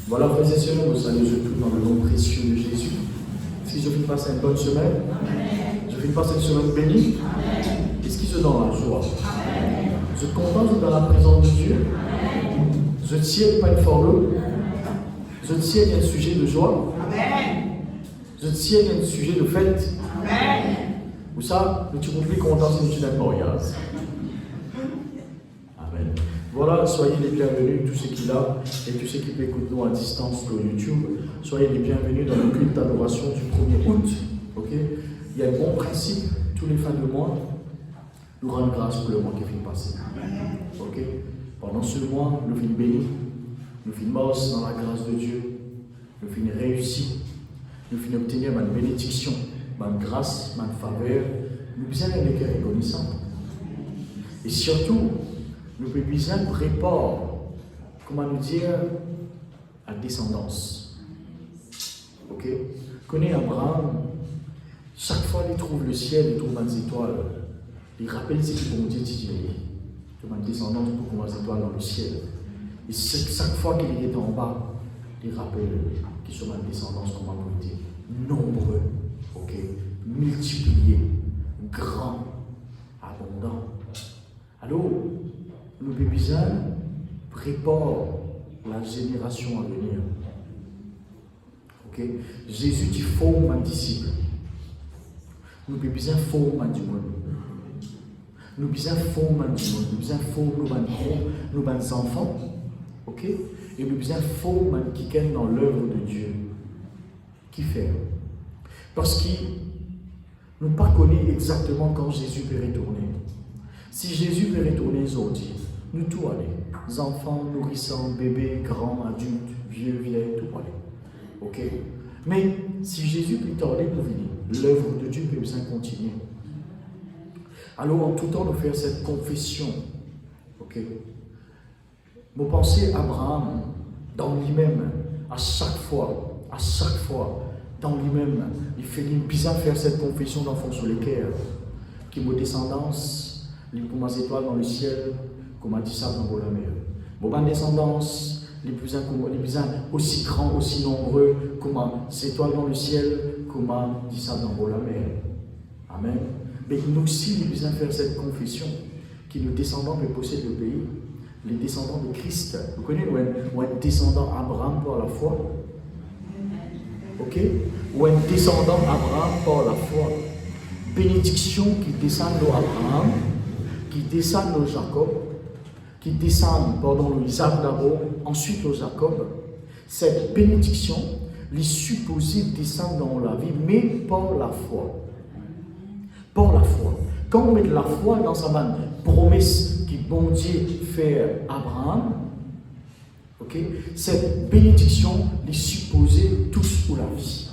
Voilà, frères et sœurs, vous saluez tous dans le nom précieux de Jésus. Si je finis passer une bonne semaine, je finis passer une semaine bénie. Qu'est-ce qui se donne la joie? Je suis content d'être dans la présence de Dieu. Je tiens pas une formule. Je tiens un sujet de joie. Je tiens un sujet de fête. Ou ça, nous sommes plus contents si nous sommes mariage. Amen. Voilà, soyez les bienvenus, tous ceux qui là et tous ceux qui écoutent nous à distance sur YouTube. Soyez les bienvenus dans le culte d'adoration du 1er août. Okay? Il y a un bon principe, tous les fins de mois, nous rendons grâce pour le mois qui vient de passer. Okay? Pendant ce mois, nous venons bénis, nous venons morts dans la grâce de Dieu, nous venons réussis, nous venons obtenir ma bénédiction, ma grâce, ma faveur, nous besoin d'un cœur reconnaissant. Et surtout, nous avons besoin de préparer, comment nous dire, la descendance. Ok? Connais Abraham, chaque fois qu'il trouve le ciel, il trouve des étoiles, il rappelle ce qu'il vont dire Dieu. Il y a une descendance pour des étoiles dans le ciel. Et chaque fois qu'il est en bas, il rappelle qu'ils sont une descendance, comment on peut dire, nombreux, ok? Multipliés, grands, abondants. Alors, nous avons besoin de préparer la génération à venir. Okay? Jésus dit forme un disciple. Nous avons besoin de former du monde. Nous avons besoin de former du monde. Nous avons besoin de former nos enfants. Okay? Et nous avons besoin de former qui est dans l'œuvre de Dieu. Qui fait? Parce que nous ne connaissons pas exactement quand Jésus peut retourner. Si Jésus peut retourner aujourd'hui, nous tout aller. Les enfants, nourrissants, bébés, grands, adultes, vieux, vieilles, tout aller. Ok? Mais si Jésus peut tarder pour venir, l'œuvre de Dieu peut bien continuer. Alors en tout temps, nous faisons cette confession. Ok? Vous pensez Abraham, dans lui-même, à chaque fois, dans lui-même, il fait bizarre faire cette confession d'enfant sur les cœurs, qui me descendance, les pour mes étoiles dans le ciel, comme a dit ça dans la mer. Mon descendance, les plus aussi grands, aussi nombreux, comme ces étoiles dans le ciel, comme a dit ça dans la mer. Amen. Mais nous aussi, nous besoin faire cette confession, que nos descendants peuvent posséder le pays, les descendants de Christ. Vous connaissez, ou un descendant Abraham par la foi. Ok? Ou un descendant Abraham par la foi. Bénédiction qui descend de Abraham, qui descend de Jacob, qui descend, le Isaac d'abord, ensuite le Jacob. Cette bénédiction, les supposés descendent dans la vie, mais par la foi. Par la foi. Quand on met de la foi dans sa main, promesse qui bon Dieu fait à Abraham, okay, cette bénédiction, les supposés tous pour la vie.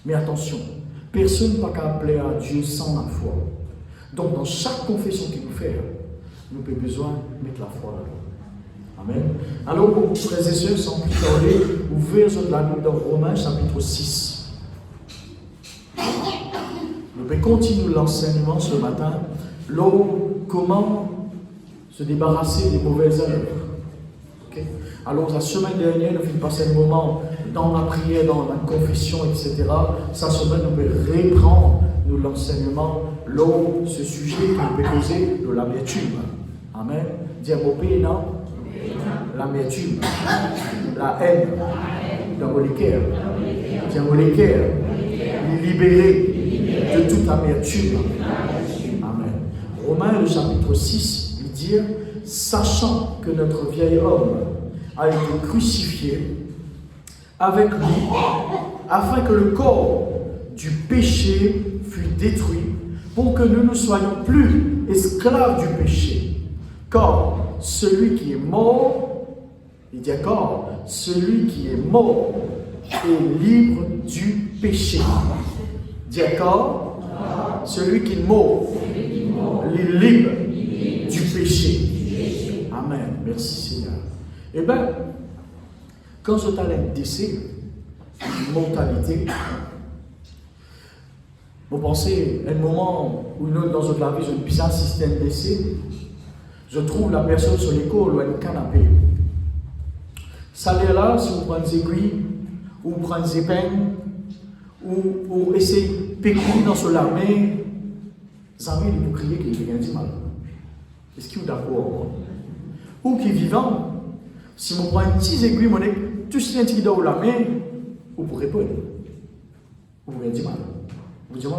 Mais attention, personne n'a qu'à appeler à Dieu sans la foi. Donc, dans chaque confession qu'il nous fait, nous avons besoin de mettre la foi là-dedans. Amen. Alors, pour frères et sœurs, sans plus tarder, ouvrez la Bible dans Romains chapitre 6. Nous allons continuer l'enseignement ce matin. Comment se débarrasser des mauvaises œuvres. Okay? Alors, la semaine dernière, nous avons passé un moment dans la prière, dans la confession, etc. Cette semaine, nous allons reprendre l'enseignement, ce sujet qui nous peut causer de l'amertume. Amen. Diabopé, non? L'amertume, la haine, dans le cœur. Diabolicaire, libéré de toute amertume. Amen. Romains, le chapitre 6, il dit, sachant que notre vieil homme a été crucifié avec lui, afin que le corps du péché fût détruit, pour que nous ne soyons plus esclaves du péché. Car celui qui est mort, il dit encore, celui qui est mort est libre du péché. Dit encore, celui qui est mort est libre du péché. Amen. Merci Seigneur. Eh bien, quand je t'ai un décès, une mortalité, vous pensez, un moment où une autre dans notre vie, je puisse assister à un décès, je trouve la personne sur l'école ou un canapé. salaire là, si vous prenez des aiguilles, ou vous prenez des peines, ou essayez de péculer dans son armée, les armées vous crier qu'il y a du mal. Est-ce que vous êtes d'accord? Ou qui est vivant, si vous prenez 10 aiguilles, vous avez tout ce qui est dans la main, vous pourrez répondre. Vous avez du mal. Vous dites,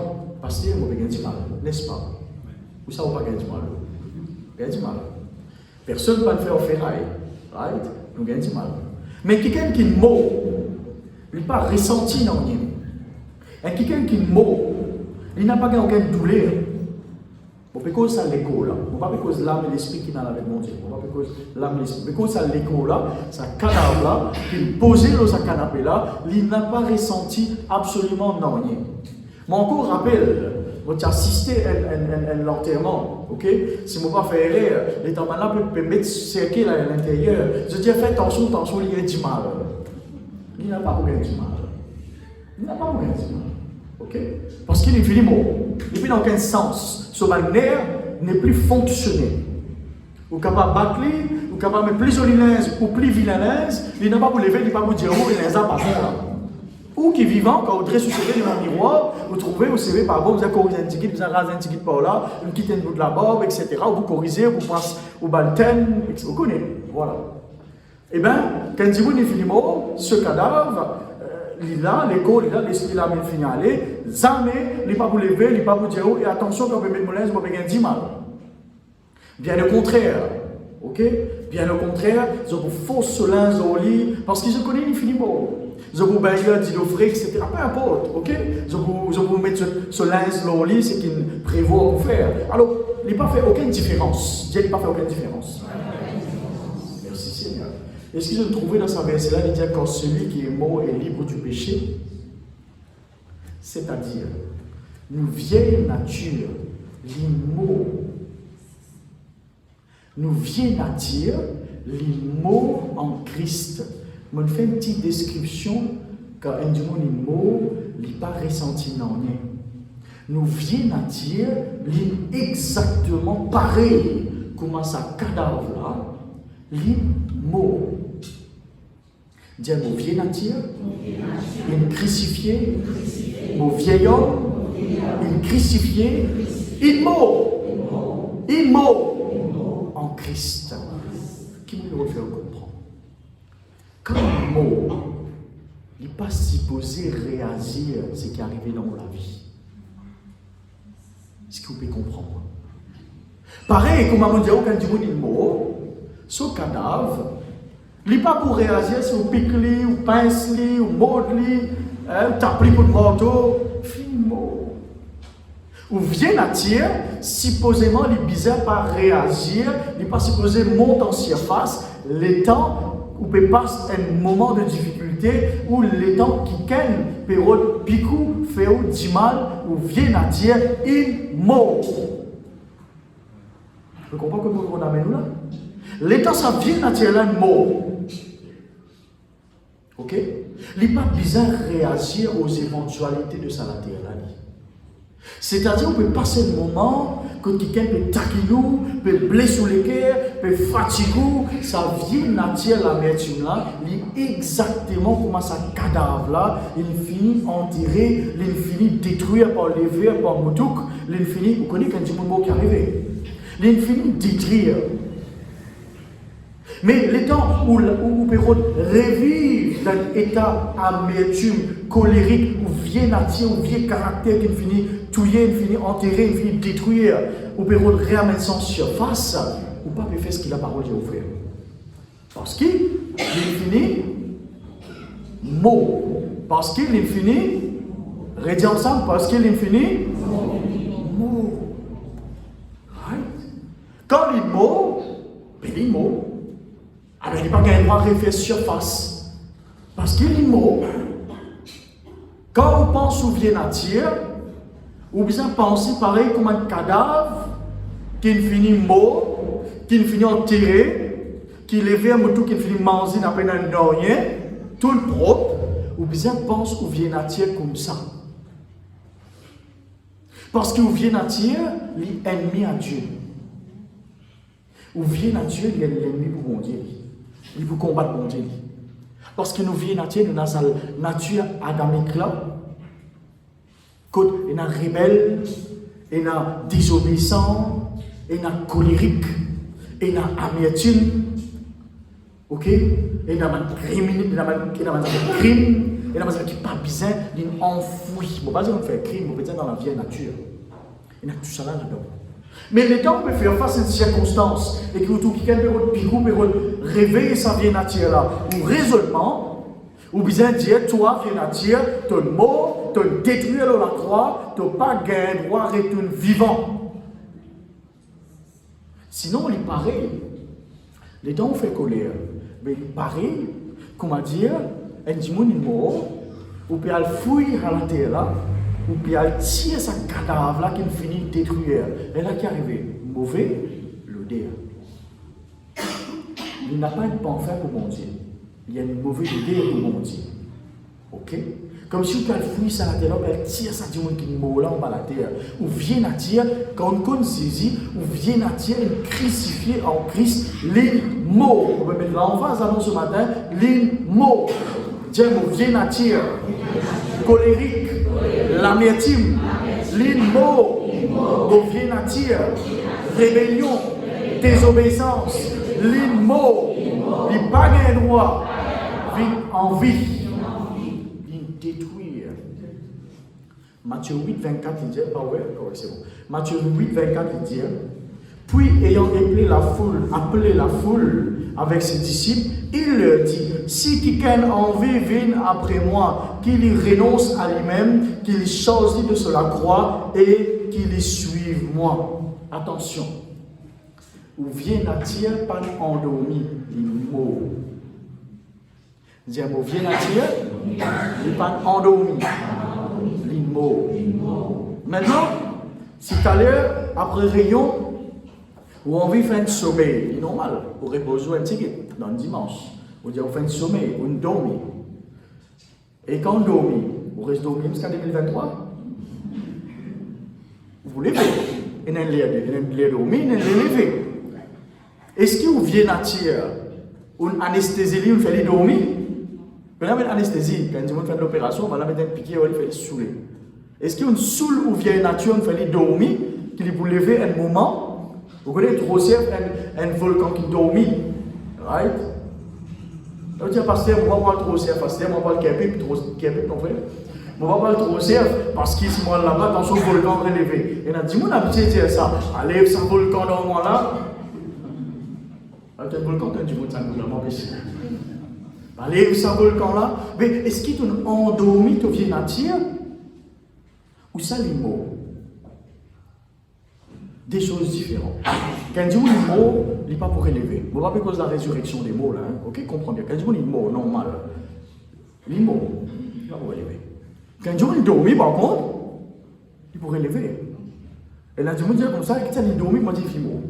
pasteur, vous avez du mal, n'est-ce pas? Vous savez pas qu'il y a du mal. Vous avez du mal. Personne ne peut faire ferraille. Right? Nous avons du mal. Mais quelqu'un qui est mort, il n'est pas ressenti dans rien. Et quelqu'un qui est mort, il n'a pas aucune douleur. Bon, parce que ça l'écho là. Bon, pas parce que l'âme et l'esprit qui n'a avec mon Dieu. Bon, pas parce que l'âme et l'esprit. Parce que ça l'écho là, ça cadavre là, qu'il posé dans sa canapé là, il n'a pas ressenti absolument rien. Mais encore rappelle, vous assistez à l'enterrement, ok? Si vous ne pas faire les tambours peut mettre cercle à l'intérieur. Je dis fais attention, il y a du mal. Il n'a pas aucun du mal. Il n'a pas aucun du mal. Ok? Parce qu'il est fini mort. Il n'est plus dans aucun sens. Ce nerf n'est plus fonctionné. Vous êtes capable de battre, vous êtes capable de mettre plus olinaise ou plus vilainaise, il n'a pas pour lever, il n'a pas pour dire oh, il n'est pas bon là. Ou qui est vivant, quand vous dressez sur devant le miroir, vous trouvez, vous savez par bon, vous avez corrigé un petit guide, vous avez rasé un petit guide par là, vous quittez un bout de la barbe, etc. Vous corrigez, vous passez au balten, vous connaissez. Voilà. Eh bien, quand vous est fini mort, ce cadavre, il a l'école, il a l'esprit, il a même fini à aller, jamais, il n'est pas pour lever, il n'est pas pour dire oh, et attention, quand vous mettez mon linge, vous avez gagné mal. Bien le contraire. Ok? Bien au contraire, je vous force ce linge au lit, parce que je connais l'infiniment. Je vous baille, dit le frais, etc. Peu importe, ok? Je vous mets ce linge au lit, c'est qu'il prévoit vous faire. Alors, il n'a pas fait aucune différence. Dieu n'a pas fait aucune différence. Merci Seigneur. Et ce que je trouvais dans sa verset là, il dit quand celui qui est mort est libre du péché, c'est-à-dire, nous vieille nature, l'immo. Nous vieille nature, l'immo en Christ. Je fais une petite description quand un du monde est mort, il n'est pas ressenti dans rien. Nous vieille nature, l'est exactement pareil comme ça cadavre là, l'immo. Dire mon vieille nature, il crucifié, mon vieil homme, il crucifié, il mort, en Christ. Qui nous le fait comprendre? Quand le mot n'est pas supposé réagir à ce qui est arrivé dans la vie. Est-ce que vous pouvez comprendre? Pareil, comme on dit, quand du monde est mort, ce cadavre, il n'est pas pour réagir si vous piquez, ou pincez, ou mordez, ou tapez pour le morceau, finalement. Ou vient à dire, supposément, il est bizarre pas réagir, il n'est pas supposé monter en surface, les temps où peut passer un moment de difficulté, ou les temps qui ken période picou fait du mal, ou vient à dire, il mort. Vous comprenez comment on amène nous là? Les temps ça vient à dire là, mort. Ok? Il n'est pas bizarre réagir aux éventualités de sa latérale. C'est-à-dire qu'on peut passer le moment que quelqu'un peut taquiner nous, peut blesser les cœurs, peut fatiguer, ça vient nature l'amertume là, il est exactement comme ça cadavre là, il finit enterré, il finit détruit par les vers, par moutouk, il finit, vous connaissez quand il y a un mot qui arrive, il finit détruire. Mais les temps où vous pouvez revivre dans l'état amertume, colérique, ou vieille nature, ou vieil caractère qui finit tuer, qui finit enterrer, qui finit détruire, vous pouvez ramener sans surface, ou pas faire ce que la parole dit au frère. Parce qu'il finit mot. Parce qu'il finit, redis ensemble, parce qu'il finit mot. Right? Quand il est mot, il est mot. Alors, il n'est pas gagné droit de refaire surface. Parce qu'il est mort. Quand on pense au vieil nature, ou bien penser pareil comme un cadavre qui finit mort, qui finit enterré, qui levé un mouton qui finit manger n'a pas rien, tout le propre, ou bien pense au vieil nature comme ça. Parce que au vieil nature, il est ennemi à Dieu. Au vieil nature, il est l'ennemi pour mon Dieu. Il vous combat pour Dieu. Parce que nous vivons nature, nous avons la nature adamique là. Quand il y a rebelle, il y a désobéissant, il y a colérique, il y a amertume. Ok? Il y a crime, il y a crime, il y a qui n'est pas bizarre, il est enfoui. Bon, pas dire qu'on fait crime, on peut dire dans la vieille nature. Il y a tout ça là-dedans. Mais les temps, on peut faire face à une circonstance et que tout quelqu'un peut réveiller sa vieille nature là, ou raisonnement, ou bien dire, toi, vieille nature, ton mort, te détruire dans la croix, tu n'as pas gagné droit d'être vivant. Sinon, il est pareil. Les temps, on fait colère. Mais il est pareil, comment dire, un dimanche est mort, ou peut aller fouiller à la terre là, ou peut aller tirer sa cadavre là qui finit de détruire. Et là qui arrive, mauvais, l'odeur. Il n'a pas une pensée pour mon Dieu. Il y a une mauvaise odeur pour mon Dieu. Ok? Comme si on fouille ça à la terre, on tire ça dimanche qui est mort là en bas la terre. Ou vient à tirer, quand on saisit, ou vient à tirer, crucifié en Christ, les mots. On peut mettre l'emphase avant ce matin, les mots. Dieu vient à tirer, colérique, l'amertume, les mots, vient à tirer, rébellion, désobéissance, les mots, les pas de droit, envie. Détruire. Matthieu 8, 24, il dit, ah ouais, c'est bon. Matthieu 8, 24, il dit, puis ayant appelé la foule avec ses disciples, il leur dit, si quelqu'un a envie vienne après moi, qu'il y renonce à lui-même, qu'il choisit de se la croix et qu'il y suive moi. Attention, ou vient à pas endormi, les mots. Dire mot vient à il pas endormi. Les mots. Maintenant, si tout à l'heure, après rayon, ou on veut faire un sommeil, c'est normal, pour reposer un ticket dans le dimanche. On dit on fait un sommeil, on dormit. Et quand on dormit, on reste dormi jusqu'à 2023. Vous levez. Et on est dormi, on est levé. Est-ce que vous venez à tirer une anesthésie, on fait les dormir? On a une anesthésie, quand on fait l'opération, on va la mettre un piquet, on va les saouler. Est-ce qu'il y a une soule ou vieille nature, on fait les dormir, qui est pour lever un moment? Vous connaissez trop un volcan qui dormit, right? On dit, pasteur, on va pas trop serre, pasteur, on va pas le Québec, ton frère. On va pas trop serre, parce qu'ici, moi là-bas, dans son volcan relevé. Et on a dit, mon habitué de dire ça, allez, ce volcan dans moi là. Un volcan, tu as dit, mon ça nous l'a empêché. Allez, ce volcan là. Mais est-ce qu'il est endormi, tu viens à tirer? Ou ça, les mots? Des choses différentes. Quand on dit les mots, il n'est pas pour relever. On ne va pas cause de la résurrection des mots là. Hein? Ok, comprends bien. Quand on dit les mots, normal. Les mots, il n'est pas pour relever. Quand on dit dormi, par contre, il est pour relever. Et là, tu me dis comme ça, quand il dormi, moi je dis les mots.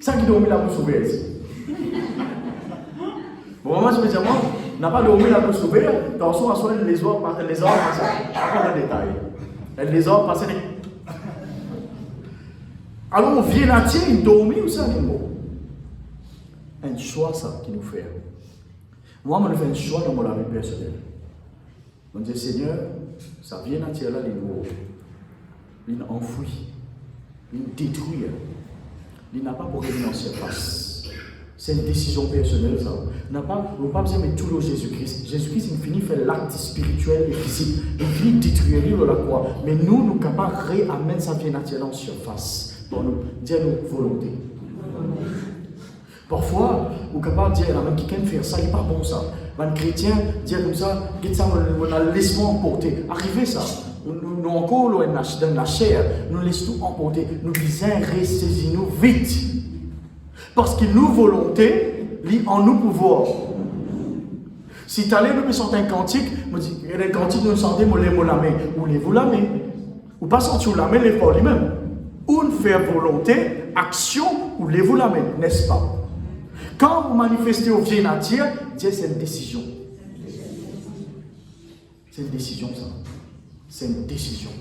Ça qui dormi là pour sauver. Bon, moi je me dis, moi, on n'a pas dormi là pour sauver. Dans son assoit, les heures passent. Pas de détail. Les heures passent. Alors on vient à tirer, il dormit ou ça, les mots? Un choix, ça, qui nous fait. Moi, je fais un choix dans mon vie personnelle. Je me dis, Seigneur, ça vient à tirer là, les mots. Il enfouit, il détruit. Il n'a pas pour revenir en surface. C'est une décision personnelle, ça. On n'a pas besoin de tout le Jésus-Christ. Jésus-Christ, il finit de faire l'acte spirituel et physique. Il finit de détruire la croix. Mais nous sommes capables de réamener sa vie naturelle en surface. Pour nous dire nos volontés. Parfois, on est capable de dire, quelqu'un fait ça, il n'est pas bon ça. Un chrétien dit comme ça, on a laissé-moi emporter. Arrivé ça. Nous encore, dans la chair, nous laissons tout emporter. Nous disons, ressaisissez-nous vite. Parce que nos volontés, en nous pouvoir. Si tu allais nous sortir un cantique, il y a un cantique, nous sentons, nous les la main. Ou les vous la main. Ou pas sentir la main, les pas lui-même. Ou faire volonté, action, ou les vous la main, n'est-ce pas? Quand vous manifestez au vieil nature, Dieu, c'est une décision. C'est une décision, ça. C'est une décision.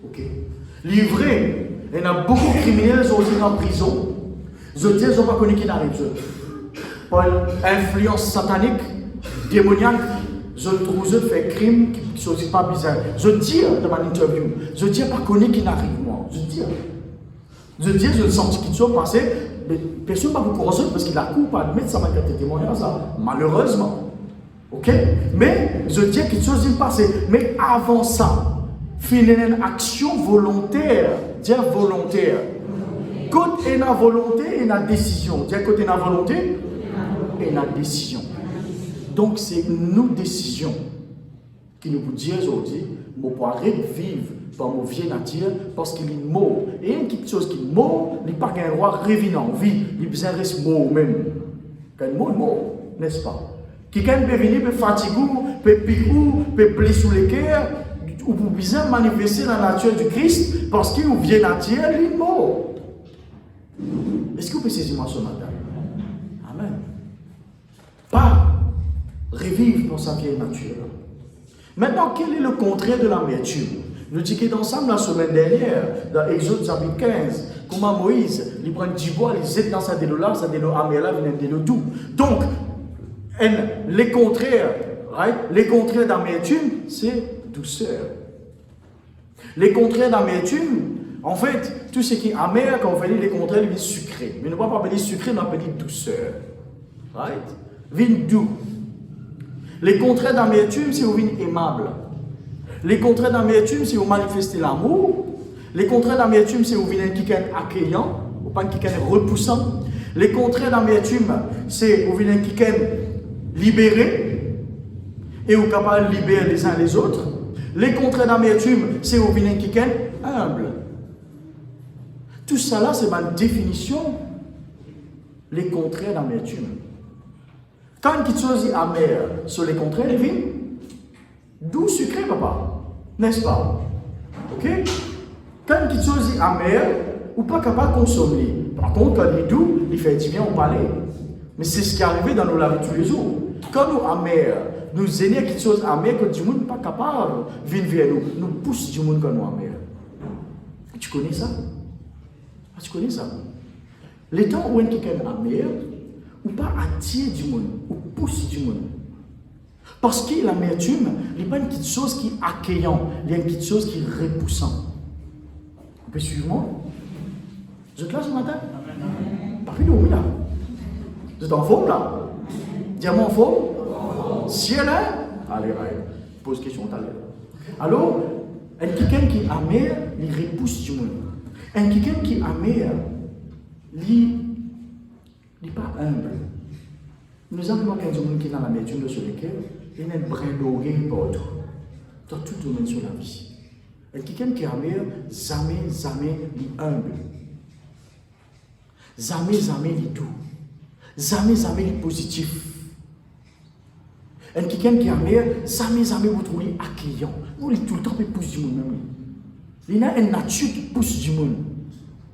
Ok? Livré, il y en a beaucoup de criminels qui sont aussi en prison. Je dis, ils n'ont pas connu qui n'arrive. par influence satanique, démoniaque, je trouve je fais crime qui ne sont pas bizarre. Je dis dans mon interview, je dis pas connaître qui n'arrive moi. Je dis, je sens qu'il soit passé, mais personne ne va vous corroger parce qu'il a coup pas admettre ça m'a été témoignage ça, malheureusement. Ok? Mais je dis quelque chose s'est passé. Mais avant ça, faire une action volontaire, dire volontaire. Quand il y a une volonté, il y a une décision. Dire quand il y a une volonté, il y a une décision. Donc c'est nos décisions qui nous disent aujourd'hui, nous pouvons vivre par nos vieilles nature parce qu'il est mort. Et il y a quelque chose qui est mort, il n'y a pas qu'un roi revenant en vie, il besoin de rester mort même. Quand il est mort, n'est-ce pas? Quelqu'un peut venir, peut fatiguer, peut piquer, peut blesser les cœurs, ou pour bien manifester la nature du Christ parce qu'il est vieille nature, il est mort. Est-ce que vous pouvez saisir moi ce matin? Amen. Pas revivre pour sa vieille nature. Maintenant, quel est le contraire de l'amertume? Nous disons ensemble la semaine dernière, dans Exode chapitre 15, comment Moïse, il prend du bois, il jette dans sa délo-là, sa délo amer-là, vient un délo doux. Donc, les contraires, right? Les contraires d'amertume, c'est douceur. Les contraires d'amertume, en fait, tout ce qui est amer, quand on fait les contraires, il est sucré. Mais ne pas appeler sucré, on appelle douceur. Right? Vin doux. Les contraires d'amertume, c'est au vin aimable. Les contraires d'amertume, c'est au manifester l'amour. Les contraires d'amertume, c'est au vin qui est accueillant, ou pas qui est repoussant. Les contraires d'amertume, c'est au vin qui est libéré et au capable de libérer les uns les autres. Les contraires d'amertume, c'est au vin qui est humble. Tout ça là, c'est ma définition. Les contraires d'amertume. Quand quelque chose est amer sur les contraires, il vient doux, sucré, papa. N'est-ce pas? Ok? Quand quelque chose est amer, ou pas capable de consommer. Par contre, quand il est doux, il fait du bien au palais. Mais c'est ce qui est arrivé dans nos la vie tous les jours. Quand nous amer, nous aimons quelque chose amer que du monde n'est pas capable de venir vers nous. Nous pousse du monde quand nous amer. Tu connais ça? Tu connais ça? Les temps où quelqu'un est amer, ou pas attire du monde, ou pousse du monde. Parce que l'amertume, il n'y a pas une petite chose qui est accueillant, il y a une petite chose qui est repoussant. Vous pouvez suivre moi? Vous êtes là ce matin? Parfait, oui là. Vous êtes en forme là? Diamant en forme? Si elle est? Allez, allez. Pose question tout à l'heure. Alors, quelqu'un qui est amer, il repousse du monde. Quelqu'un qui est amer, il n'est pas humble. Nous avons quelqu'un qui est dans l'amertume sur lequel il y a un brin d'orgueil partout. Dans tout domaine sur la vie. Quelqu'un qui est amer, jamais, il est humble. Jamais, il est doux. Jamais, il est positif. Quelqu'un qui est amer, jamais, vous trouvez accueillant. Vous, il est tout le temps qui pousse du monde même. Il y a une nature qui pousse du monde.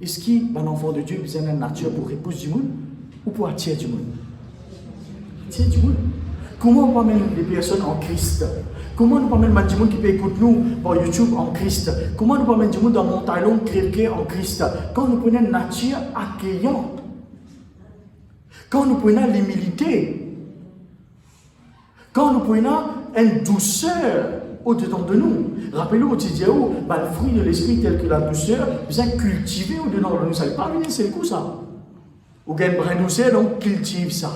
Est-ce qu'un enfant de Dieu a besoin d'une nature pour repousser du monde ou pour attirer du monde? Attirer du monde. Comment on peut mettre les personnes en Christ? Comment on peut mettre du monde qui peut écouter nous par YouTube en Christ? Comment on peut mettre du monde dans mon talon chrétien en Christ? Quand nous prenons une nature accueillante, quand nous prenons l'humilité, quand nous prenons une douceur au-dedans de nous. Rappelez-vous, au Tidiaou, le fruit de l'esprit tel que la douceur, vous êtes cultivé au-dedans de nous. Ça n'est pas venir, c'est le coup ça. Vous gagnez brin douceur, donc cultive ça.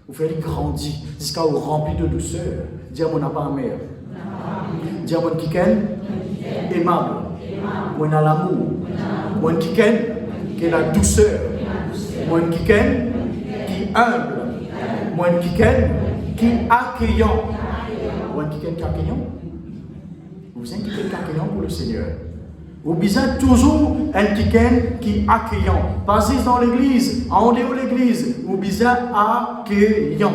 Vous faites grandir jusqu'à vous remplir de douceur. Dire mon pas amer. Dire mon kiken aimable. Mon a l'amour. Mon kiken qui est la douceur. Mon kiken qui est humble. Mon kiken qui est accueillant. Mon kiken qui est accueillant. Vous êtes quelqu'un qui est accueillant pour le Seigneur. Vous besoin toujours un quelqu'un qui est accueillant. Passez dans l'église, en dehors de l'église, vous besoin accueillant.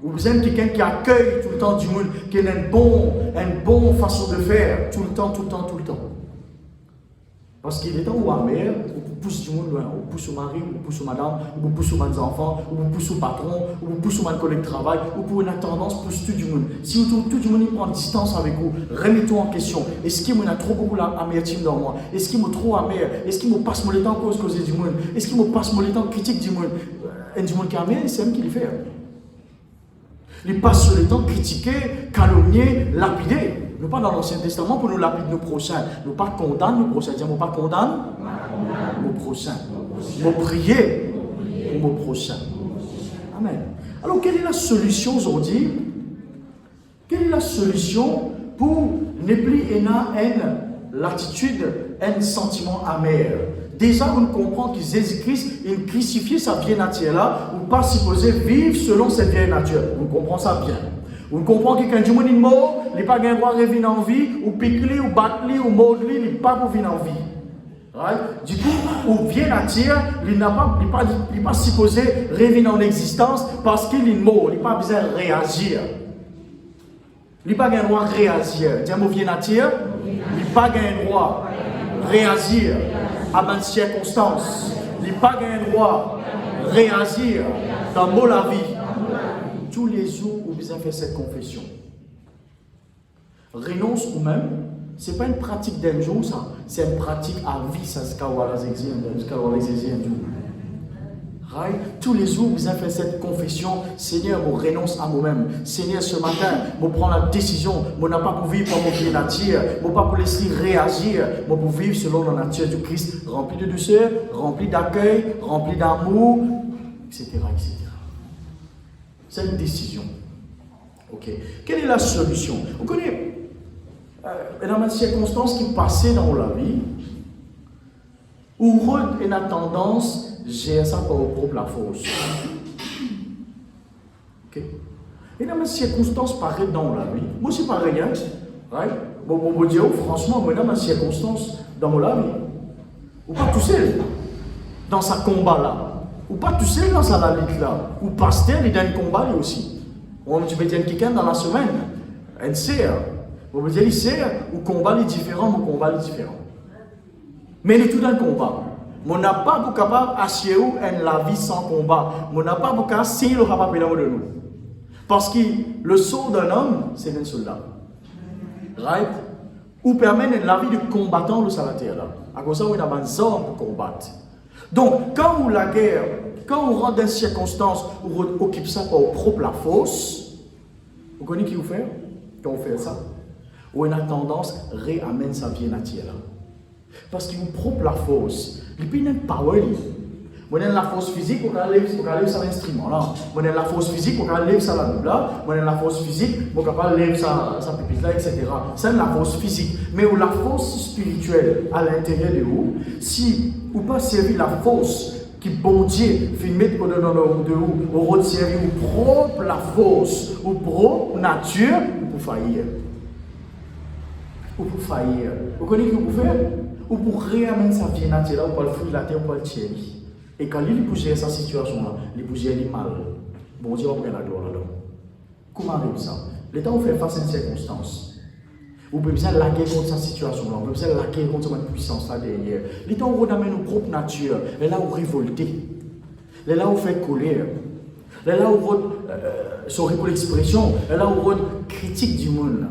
Vous besoin quelqu'un qui accueille tout le temps du monde, qui a une bonne façon de faire, tout le temps. Parce qu'il est temps où la mère, vous pousse du monde loin, vous pousse au mari, vous pousse au madame, vous pousse aux enfants, vous pousse au patron, vous pousse au collègue de travail, ou pour une tendance, pousse tout du monde. Si tout du monde prend distance avec vous, remettez-vous en question. Est-ce qu'il y a trop beaucoup d'amertume dans moi? Est-ce qu'il me trop amer? Est-ce qu'il me passe mon temps à cause du monde? Est-ce qu'il me passe mon temps critique du monde? un du monde qui a mis, c'est même qui le fait. Il passe sur le temps critiquer, calomnier, lapider. Nous pas dans l'Ancien Testament pour nous lapider nos prochains. Nous pas condamner nos prochains. Nous pas condamner nos prochains. Nous prier pour nos prochains. Amen. Alors, quelle est la solution aujourd'hui? Quelle est la solution pour ne plus avoir l'attitude, un sentiment amer? Déjà, on comprend que Jésus-Christ, il crucifié sa vieille nature là, ou pas supposé vivre selon cette vieille nature. On comprend ça bien. On comprend que quand Dieu est mort, il n'a pas le droit de revenir en vie, ou piquer, ou battre, ou mordre, il n'a pas pour venir en vie. Right? Du coup, ou vieille nature, il n'est pas supposé revenir en existence parce qu'il est mort, il n'a pas besoin de réagir. Il n'a pas le droit de réagir. Dis moi vieille nature, il n'a pas le droit de réagir à ma circonstance. Il n'a pas le droit de réagir dans la vie. Tous les jours, vous besoin faire cette confession. Renonce ou même, ce n'est pas une pratique d'un jour, ça. C'est une pratique à vie, ça se right? Tous les jours, vous besoin faire cette confession. Seigneur, je renonce à moi-même. Seigneur, ce matin, je prends la décision. Je n'ai pas pour vivre pour mon nature. Je n'ai pas pour laisser réagir. Je pour vivre selon la nature du Christ, rempli de douceur, rempli d'accueil, rempli d'amour, etc., etc. C'est une décision. Ok. Quelle est la solution? Vous connaissez dans une circonstance qui passait dans la vie, où on a tendance à gérer ça par propre la force. Ok. Et dans une circonstance pareille dans la vie, moi c'est pareil, hein? Right? Bon, dire franchement, moi dans une circonstance dans la vie, ou pas tout seul dans sa combat là. Ou pas tout seul dans sa lutte là. Ou pasteur, il a un combat lui aussi. Tu peux dire quelqu'un dans la semaine, un sert. Vous pouvez dire, il sert, ou combat est différent, mon combat est différent. Mais il est tout dans le combat. On n'a pas pour capable d'assurer la vie sans combat. On n'a pas pour capable signer le capable de nous. Parce que le saut d'un homme, c'est un soldat. Right? Ou permet la vie de combattant le salataire là. À cause de ça, on a un homme pour combattre. Donc, quand on la guerre, quand on rentre dans des circonstances où on occupe ça par propre la force, vous connaissez qui vous fait quand on fait ça? On a tendance à réamener sa vie nature là. Parce qu'il vous propre la force. Il n'y a pas de power. On a la force physique pour aller sur l'instrument là. On a la force physique pour aller sur la double là. On a la force physique pour aller sur sa pépite là, etc. C'est la force physique. Mais la force spirituelle à l'intérieur de vous, si vous ne pas servir la force qui bon Dieu fait mettre au-dedans de vous, vous retirez vos propre la force, vos propre nature, vous pouvez faillir. Vous pouvez faillir. Vous connaissez ce que vous pouvez faire? Vous pouvez réamener sa vie naturelle, vous pouvez le fouiller la terre, vous pouvez le tirer. Et quand il peut gérer sa situation-là, il peut gérer mal. Bon Dieu va prendre la gloire là-dedans. Comment arrive ça? Le temps où vous faites face à une circonstance, vous pouvez besoin de laquer contre sa situation-là, vous pouvez besoin de laquer contre cette puissance-là derrière. Le temps où vous ramènez nos propres natures, et là où vous révoltez, et là où vous faites colère, et là où vous sorry pour l'expression, et là où vous critique du monde,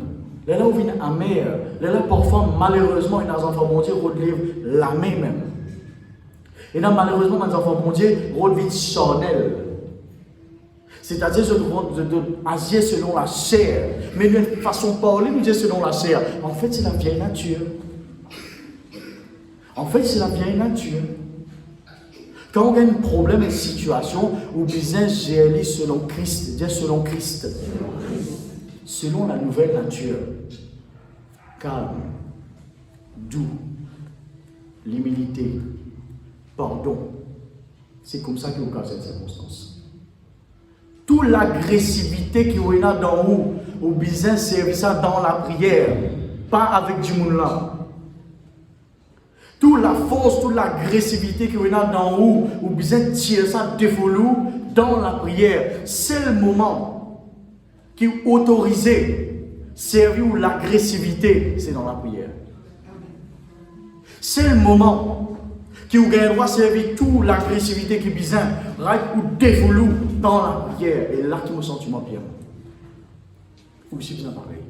et là où vous venez amer, et là parfois malheureusement, les enfants bon Dieu relèvent la main même. Et là, malheureusement, les enfants bon Dieu redeviennent charnels. C'est-à-dire agir selon la chair. Mais d'une façon de parler, nous dire selon la chair. En fait, c'est la vieille nature. En fait, c'est la vieille nature. Quand on a un problème, une situation, on besoin gérer selon Christ. Dire selon Christ. Selon la nouvelle nature. Calme, doux, l'humilité, pardon. C'est comme ça que vous cassez cette circonstance. Toute l'agressivité qui est dans vous, vous besoin servir ça dans la prière, pas avec du monde là. Toute la force, toute l'agressivité qui est dans vous, vous besoin tirer ça de vous dans la prière. C'est le moment qui est autorisé servir l'agressivité, c'est dans la prière. C'est le moment qui vous gagne droit servir toute l'agressivité qui est besoin, ou dévoilou dans la prière. Et là qui me sent bien. Ou c'est bien pareil.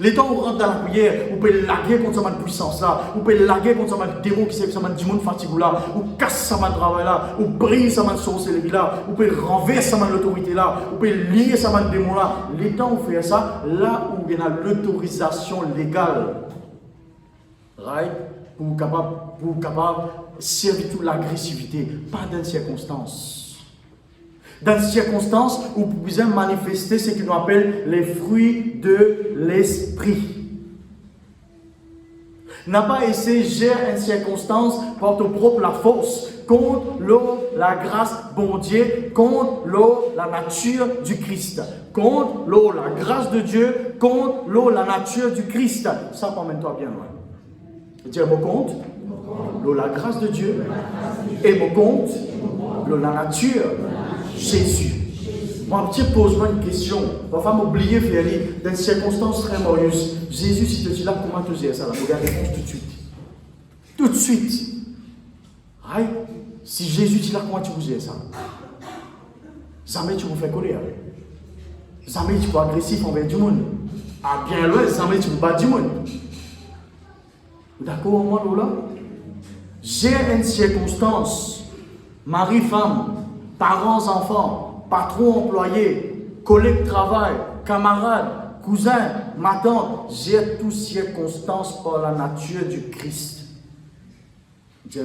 Les temps où on rentre dans la prière, on peut larguer contre cette puissance-là, on peut larguer contre cette démon qui c'est ce démon fatigué-là, on casse ce travail-là, on brise ce sorcellerie-là, on peut renverser cette l'autorité-là, on peut lier ce démon-là. Les temps où on fait ça, là où il y a l'autorisation légale, right? Pour capable servir toute l'agressivité, pas dans les circonstances. Dans les circonstances où vous pouvez manifester ce que nous appelons les fruits de l'esprit. N'a pas essayé de gérer une circonstance par ton propre la force, contre la grâce bon Dieu, contre la nature du Christ. Contre la grâce de Dieu, contre la nature du Christ. Ça, emmène-toi bien loin. Dire mon compte, la grâce de Dieu, et mon compte, la nature, Jésus. Moi, je pose-moi une question. Parfois, m'oublier, faire dans une circonstance très morieuse. Jésus, si tu dis là, comment tu dis ça? La réponse tout de suite. Tout de suite. Aïe. Si Jésus dit là, comment tu dis ça? Jamais tu me fais colère. Jamais tu es agressif envers du monde. Ah, bien loin, jamais tu me bats du monde. D'accord, moi, là? J'ai une circonstance, mari, femme, parents, enfants, patron, employé, collègue de travail, camarade, cousin, ma tante. J'ai toutes circonstances par la nature du Christ. J'ai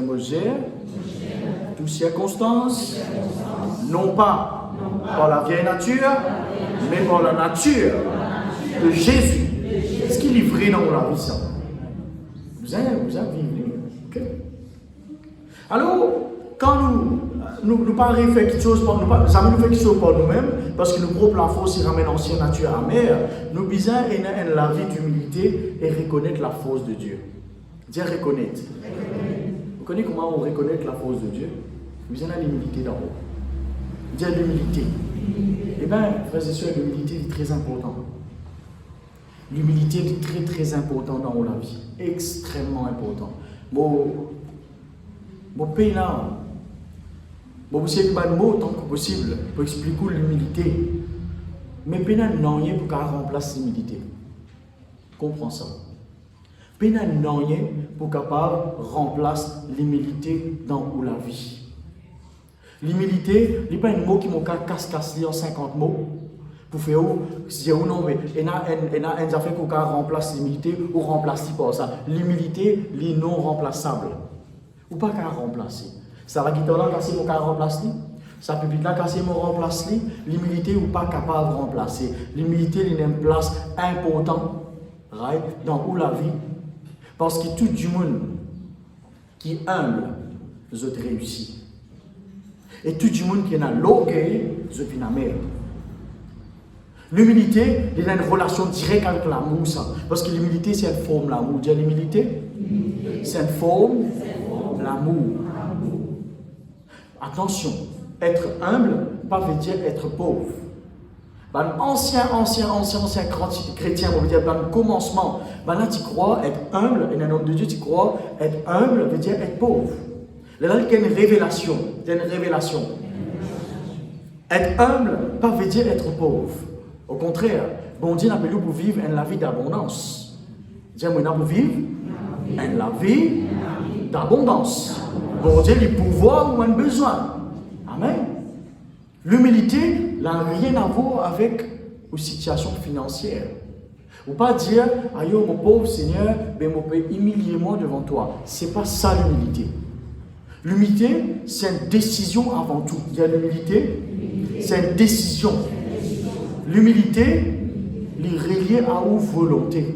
toutes circonstances, non pas par la vieille nature, mais par la nature de Jésus. Est-ce qu'il est vrai dans la vie, ça? Vous avez vécu. Okay. Alors, quand nous parlons faire quelque chose pour nous, jamais nous fait quelque chose pour nous-mêmes, parce que nous propre la force qui ramène l'ancienne nature amère, nous besoin la vie d'humilité et reconnaître la force de Dieu. Dire reconnaître. Vous connaissez comment on reconnaît la force de Dieu? Vous besoin de l'humilité d'en haut. Dire l'humilité. Eh bien, frères et sœurs, l'humilité est très importante. L'humilité est très très important dans la vie, extrêmement important. Mon pays là, vous savez pas de mots tant que possible pour expliquer l'humilité. Mais pena non rien pour qu'elle remplace l'humilité. Comprends ça. Pena non rien pour capable remplace l'humilité dans la vie. L'humilité, il n'est pas un mot qui m'a casse en 50 mots. Pour faire ou non, mais il y a une affaire qui remplace l'humilité ou remplace par ça. L'humilité, est non remplaçable. Ou pas qu'à remplacer. Ça va guitare là, casser mon remplacer. Ça peut là, casser mon remplacer. L'humilité ou pas capable de remplacer. L'humilité, il a une place importante right, dans la vie. Parce que tout le monde qui est humble, je réussit. Et tout le monde qui a l'orgueil, je vis la merde. L'humilité, il a une relation directe avec l'amour, ça. Parce que l'humilité, c'est une forme de l'amour. Dire l'humilité, c'est une forme de l'amour. Attention, être humble, pas veut dire être pauvre. Ben, ancien chrétien, on veut dire, dans le commencement, ben là, tu crois être humble, et dans le nom de Dieu, tu crois être humble, veut dire être pauvre. Là, il y a une révélation. Être humble, pas veut dire être pauvre. Au contraire, bon Dieu n'a pas pour vivre une vie d'abondance. Dieu n'a pour vivre une vie d'abondance. Bon Dieu, il pouvoir ou un besoin. Amen. L'humilité n'a rien à voir avec une situation financière. Ou pas dire, aïe, mon pauvre Seigneur, ben, je peux humilier moi devant toi. Ce n'est pas ça l'humilité. L'humilité, c'est une décision avant tout. Il y a l'humilité, c'est une décision. L'humilité, est reliée à une volonté.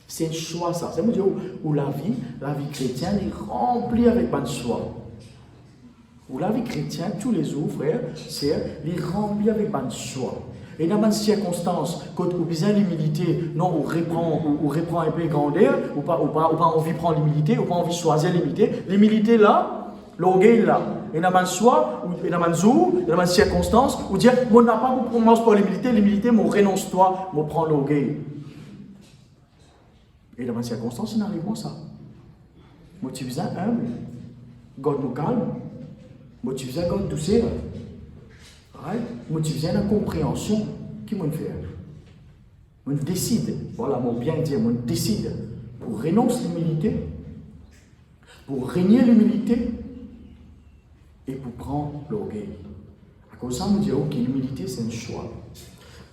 C'est un choix, ça. Ça veut dire où la vie chrétienne est remplie avec un choix. Où la vie chrétienne, tous les jours, frères, c'est remplie avec un choix. Et dans une circonstance, quand on besoin l'humilité, non, on reprend un peu grandeur, ou pas envie de prendre l'humilité, ou pas envie de choisir l'humilité. L'humilité là, l'orgueil là. Et dans un choix, et dans un jour, et dans une circonstance, où dire, moi n'a pas pour prononcer pour l'humilité, moi renonce-toi, moi prends l'orgueil. Et dans une circonstance, il n'arrive pas ça. Moi tu besoin humble, God nous calme, moi tu besoin God douceur. Moi tu besoin la compréhension qui m'a fait. On décide, voilà mon bien dire, on décide pour renoncer l'humilité, pour régner l'humilité et pour prendre l'orgueil. À cause de ça, on dit que l'humilité c'est un choix.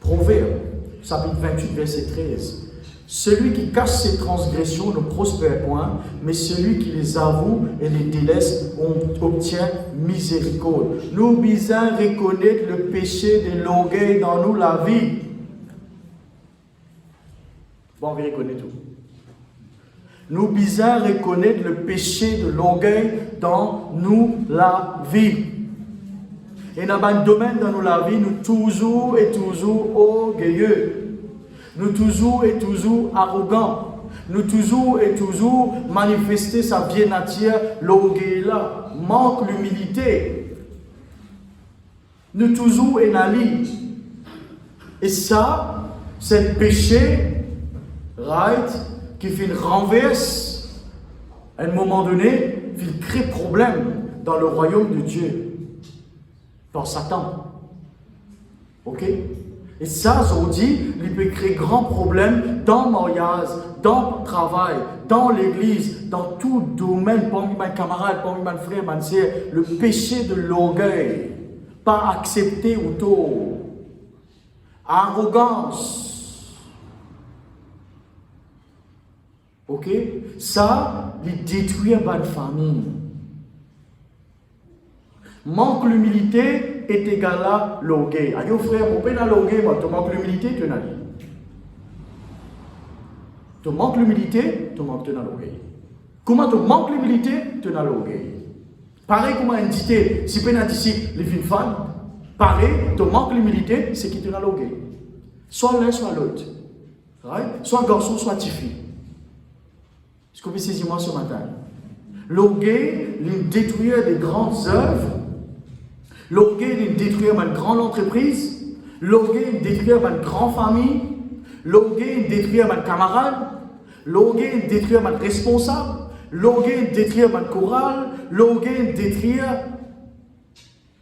Proverbe, chapitre 28, verset 13. Celui qui cache ses transgressions ne prospère point, mais celui qui les avoue et les délaisse obtient miséricorde. Nous bisons reconnaître le péché de l'orgueil dans nous la vie. Bon, on va reconnaître tout. Nous bisons reconnaître le péché de l'orgueil dans nous la vie. Et dans un domaine dans nous la vie, nous toujours et toujours orgueilleux. Nous toujours et toujours arrogants. Nous toujours et toujours manifester sa bien nature, l'orgueil là, manque l'humilité. Nous toujours énali. Et ça, c'est le péché, right, qui fait une renverse, à un moment donné, qui crée problème dans le royaume de Dieu, par Satan. Ok? Et ça, aujourd'hui, il peut créer grand problème dans le mariage, dans le travail, dans l'église, dans tout domaine, parmi mes camarades, parmi mes frères, mes sœurs, le péché de l'orgueil, pas accepté ou tôt, arrogance. Ok? Ça, il détruit une famille. Manque l'humilité est égal à l'orgueil. Ayo frère, mon père n'a l'orgueil, moi, tu manques l'humilité, tu n'as pas. Tu manques l'humilité, tu manques l'orgueil. Comment tu manques l'humilité, tu n'as l'orgueil. Pareil comme un dit, si tu as dit, les filles femmes, pareil, tu manques l'humilité, c'est qui tu n'as l'orgueil. Soit l'un, soit l'autre. Right? Soit garçon, soit fille. Est-ce que vous saisissez moi ce matin? L'orgueil, il détruit des grandes œuvres. L'orgueil, il détruit une grande entreprise. L'orgueil, il détruit une grande famille. L'orgueil, il détruit un camarade. L'orgueil, il détruit un responsable. L'orgueil, il détruit un chorale. L'orgueil, il détruit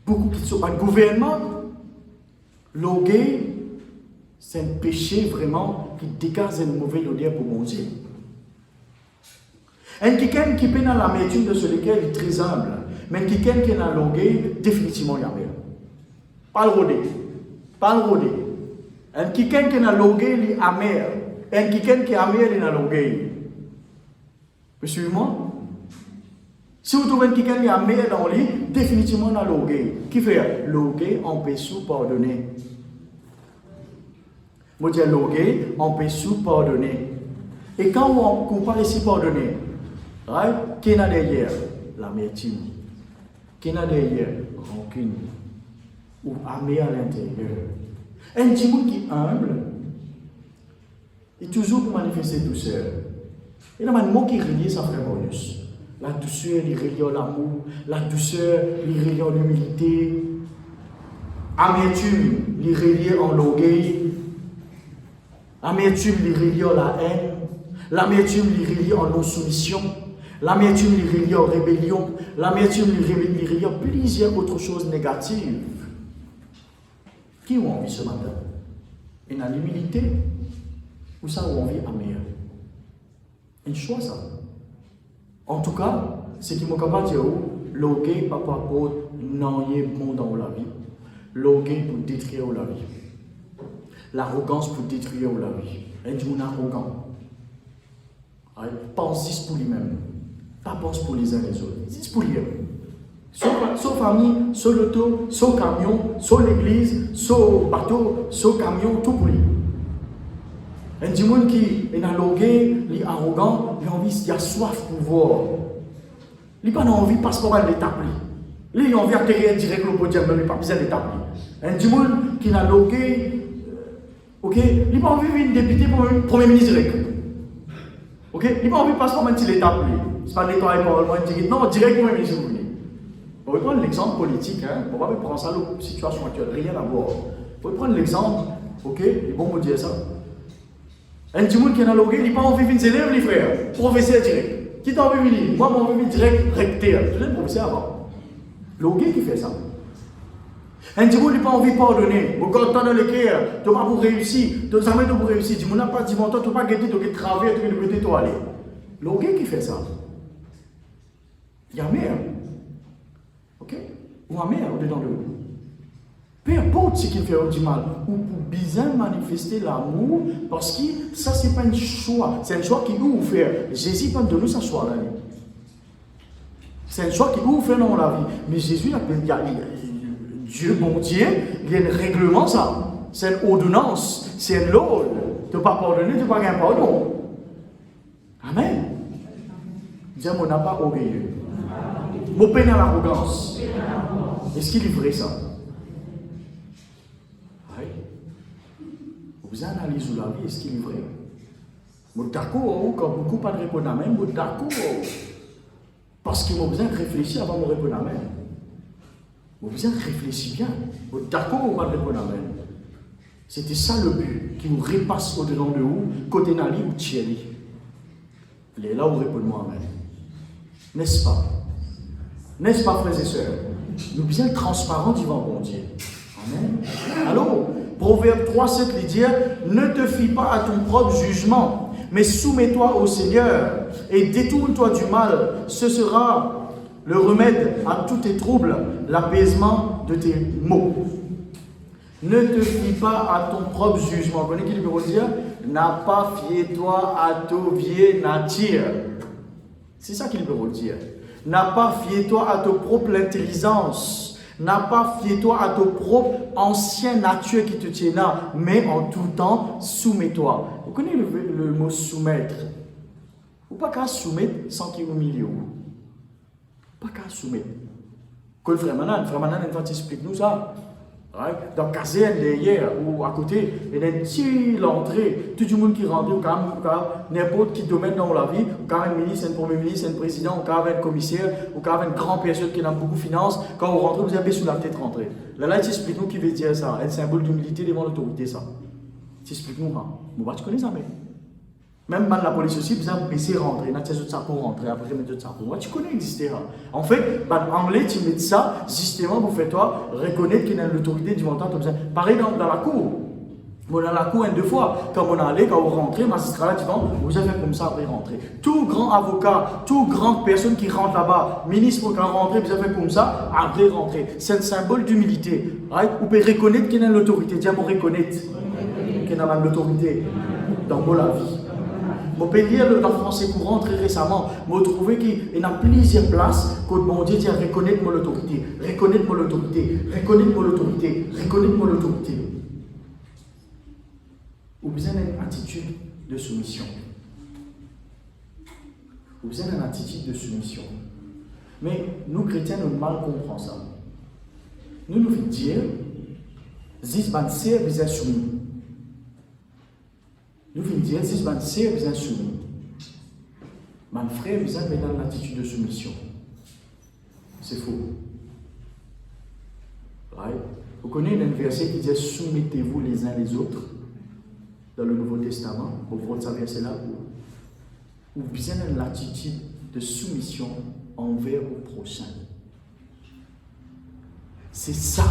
beaucoup qui sont un gouvernement. L'orgueil, c'est un péché vraiment qui dégage une mauvaise odeur pour mon Dieu. Un quelqu'un qui est dans l'amertume de celui qui est très humble, mais quelqu'un qui est dans l'orgueil, définitivement il y a rien. Pas le rôder. Pas le rôder. Un quelqu'un qui est dans l'orgueil, il est amer. Un quelqu'un qui est amer, il est dans l'orgueil. Vous suivez-moi? Si vous trouvez quelqu'un qui est amer dans lui, définitivement dans l'orgueil. Qui fait? L'orgueil empêche de pardonner. Moi, je dis l'orgueil empêche de pardonner. Et quand on compare ici pardonner, right? Qui est derrière? L'amertume. Qui est derrière? Rancune. Ou amer à l'intérieur. Un petit monde qui est humble, il est toujours pour manifester douceur. Il y a un mot qui relie sa frère Maurice. La douceur, il relie l'amour. La douceur, il relie l'humilité. Amertume, il relie en l'orgueil. L'amertume, il relie la haine. L'amertume, il relie en non-soumission. L'amertume, il relie en rébellion. L'amertume, il relie en plusieurs autres choses négatives. Qui ont envie ce matin? Une humilité ou ça ont envie amer? Un choix ça. En tout cas, ce qui m'a capable de dire, l'orgueil papa pour n'en y bon dans la vie. L'orgueil pour détruire la vie. L'arrogance pour détruire la vie. Un monde arrogant. Pense juste pour lui-même. Pas pense pour les uns les autres. Juste pour lui-même. Soit famille, soit l'auto, soit camion, soit l'église, soit bateau, soit camion, tout pour lui. Un monde qui est dans l'orgueil, il est arrogant, il a soif de pouvoir. Il n'a pas envie de passer par l'étape. Il a envie d'atterrir direct au podium, mais il n'a pas besoin d'étape. Un monde qui est dans l'orgueil, ok, il n'a pas envie de député pour un premier ministre direct. Ok, il n'a pas envie de passer par l'étape. Ce n'est pas l'état et parlement direct. Non, direct premier ministre. On va prendre l'exemple politique, hein. On va pas prendre ça la situation actuelle, rien à voir. On va prendre l'exemple, ok, c'est bon pour dire ça. Un petit monde qui est dans l'orgueil, il n'a pas envie de venir élève, les frères, professeur direct. Qui t'a envie de venir? Moi, j'ai envie de venir direct, recteur. Je l'ai professeur avant. L'orgueil qui fait ça. Un dimanche, il n'a pas envie de pardonner. Au quand dans le cœur, tu n'as pas pour réussir. Tu n'as jamais pour réussir. Tu n'as pas dit, tu n'as pas gâté, tu n'as pas travaillé, tu n'as pas gâté, tu aller. L'orgueil qui fait ça. Il y a mère. Ok? Ou un mère au-dedans de vous. Peu importe ce qu'il fait du mal. Ou pour bien manifester l'amour. Parce que ça, ce n'est pas un choix. C'est un choix qui vous fait. Jésus peut donner sa choix là. C'est un choix qui vous fait dans la vie. Mais Jésus, Dieu, bon Dieu, il y a un règlement, ça. C'est une ordonnance. C'est une loi. Tu ne peux pas pardonner, tu ne peux pas gagner pardon. Amen. Dieu n'a pas orgueilleux. Mon peine à l'arrogance. Est-ce qu'il est vrai ça? Oui. Vous analysez la vie, est-ce qu'il est vrai? Vous êtes d'accord, quand beaucoup pas de répondre à même, vous êtes d'accord. Parce qu'il m'a besoin de réfléchir avant de me répondre à même. Vous avez besoin de réfléchir bien. Vous êtes d'accord ou pas de répondre à même? C'était ça le but, qui vous repasse au-dedans de vous, côté Nali ou Thierry. Il est là où répondez-moi amen. N'est-ce pas? N'est-ce pas, frères et sœurs? Nous sommes bien transparents devant bon Dieu. Amen. Alors, Proverbe 3:7 lui dit, ne te fie pas à ton propre jugement, mais soumets-toi au Seigneur et détourne-toi du mal. Ce sera le remède à tous tes troubles, l'apaisement de tes maux. Ne te fie pas à ton propre jugement. Vous connaissez qui veut dire? N'a pas fié-toi à ton vieille nature. C'est ça qu'il veut dire. N'a pas fié-toi à ta propre intelligence. N'a pas fié-toi à ta propre ancienne nature qui te tient là. Mais en tout temps, soumets-toi. Vous connaissez le mot soumettre? Ou pas qu'à soumettre sans qu'il humilie. Pas qu'à soumettre. Que le frère Manan, une fois explique-nous ça. Dans la caserne derrière ou à côté, il y a une petite entrée. Tout le monde qui rentre, ou n'importe qui domaine dans la vie, ou quand un ministre, un premier ministre, un président, ou quand un commissaire, ou quand un grand personne qui a beaucoup de finances, quand vous rentrez, vous avez sous la tête rentrée. Là, tu expliques nous qui veut dire ça. Un symbole d'humilité devant l'autorité, ça. Tu expliques nous, hein. Bon, tu connais ça, mais. Même dans la police aussi, vous avez baissé rentrer, vous avez ça pour rentrer, après vous mettez ça pour moi. Tu connais exister. En fait, en anglais, tu mets ça, justement, pour faire toi reconnaître qu'il y a l'autorité du montant. Pareil dans la cour. Bon, dans la cour, une, deux fois, quand on allait, quand on rentrait, magistrat là, tu vois, vous avez fait comme ça après rentrer. Tout grand avocat, toute grande personne qui rentre là-bas, ministre quand rentrer, vous avez fait comme ça, après rentrer. C'est un symbole d'humilité. Right? Vous pouvez reconnaître qu'il y a l'autorité. Dis-moi, reconnaître qu'il y a l'autorité dans la vie. Mon pays, dans le français courant, très récemment, m'a trouvé qu'il y a plusieurs places que mon Dieu dit reconnaître mon autorité, reconnaître mon autorité, reconnaître mon autorité, reconnaître mon autorité. Vous avez une attitude de soumission. Vous avez une attitude de soumission. Mais nous, chrétiens, nous mal comprenons ça. Nous nous faisons dire, zis ban ser vous êtes soumis. Nous venons dire, si mon sœur vous êtes soumis, mon frère vous êtes dans l'attitude de soumission. C'est faux. Right? Vous connaissez un verset qui dit soumettez-vous les uns les autres dans le Nouveau Testament. Vous voyez ce verset-là où vous êtes dans l'attitude de soumission envers le prochain. C'est ça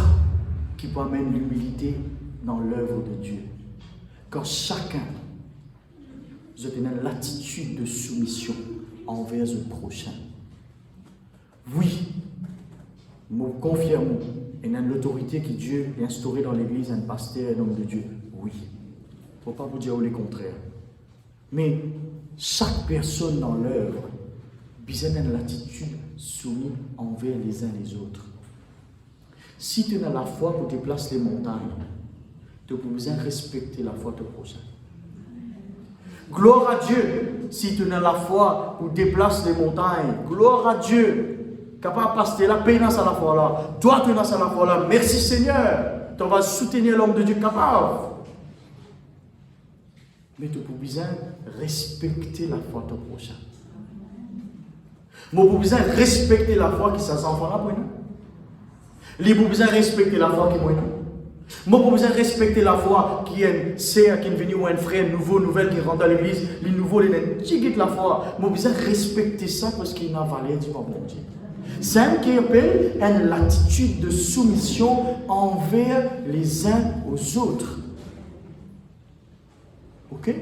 qui peut amener l'humilité dans l'œuvre de Dieu. Quand chacun vous avez l'attitude de soumission envers le prochain. Oui, nous confirmons, il y a l'autorité que Dieu a instaurée dans l'Église, un pasteur, un homme de Dieu. Oui. Il ne faut pas vous dire le contraire. Mais chaque personne dans l'œuvre, besoin de l'attitude soumise envers les uns les autres. Si tu as la foi pour déplacer les montagnes, tu peux besoin respecter la foi de ton prochain. Gloire à Dieu, si tu as la foi pour déplacer les montagnes. Gloire à Dieu, capable de passer la paix dans la foi là. Toi, tu as la foi là. Merci Seigneur. Tu vas soutenir l'homme de Dieu capable. Mais tu peux besoin respecter la foi de ton prochain. Mais tu peux besoin respecter la foi qui s'est enfants là pour nous. Il faut besoin respecter la foi qui est pour nous. Moi, pour besoin respecter la foi qui est une sœur qui est venue ou un frère nouveau, nouvelle qui rentre dans l'église, les nouveaux, les qui quittent la foi. Moi, besoin respecter ça parce qu'il y a une valeur du bon Dieu. C'est un qui appelle une attitude de soumission envers les uns aux autres. Ok?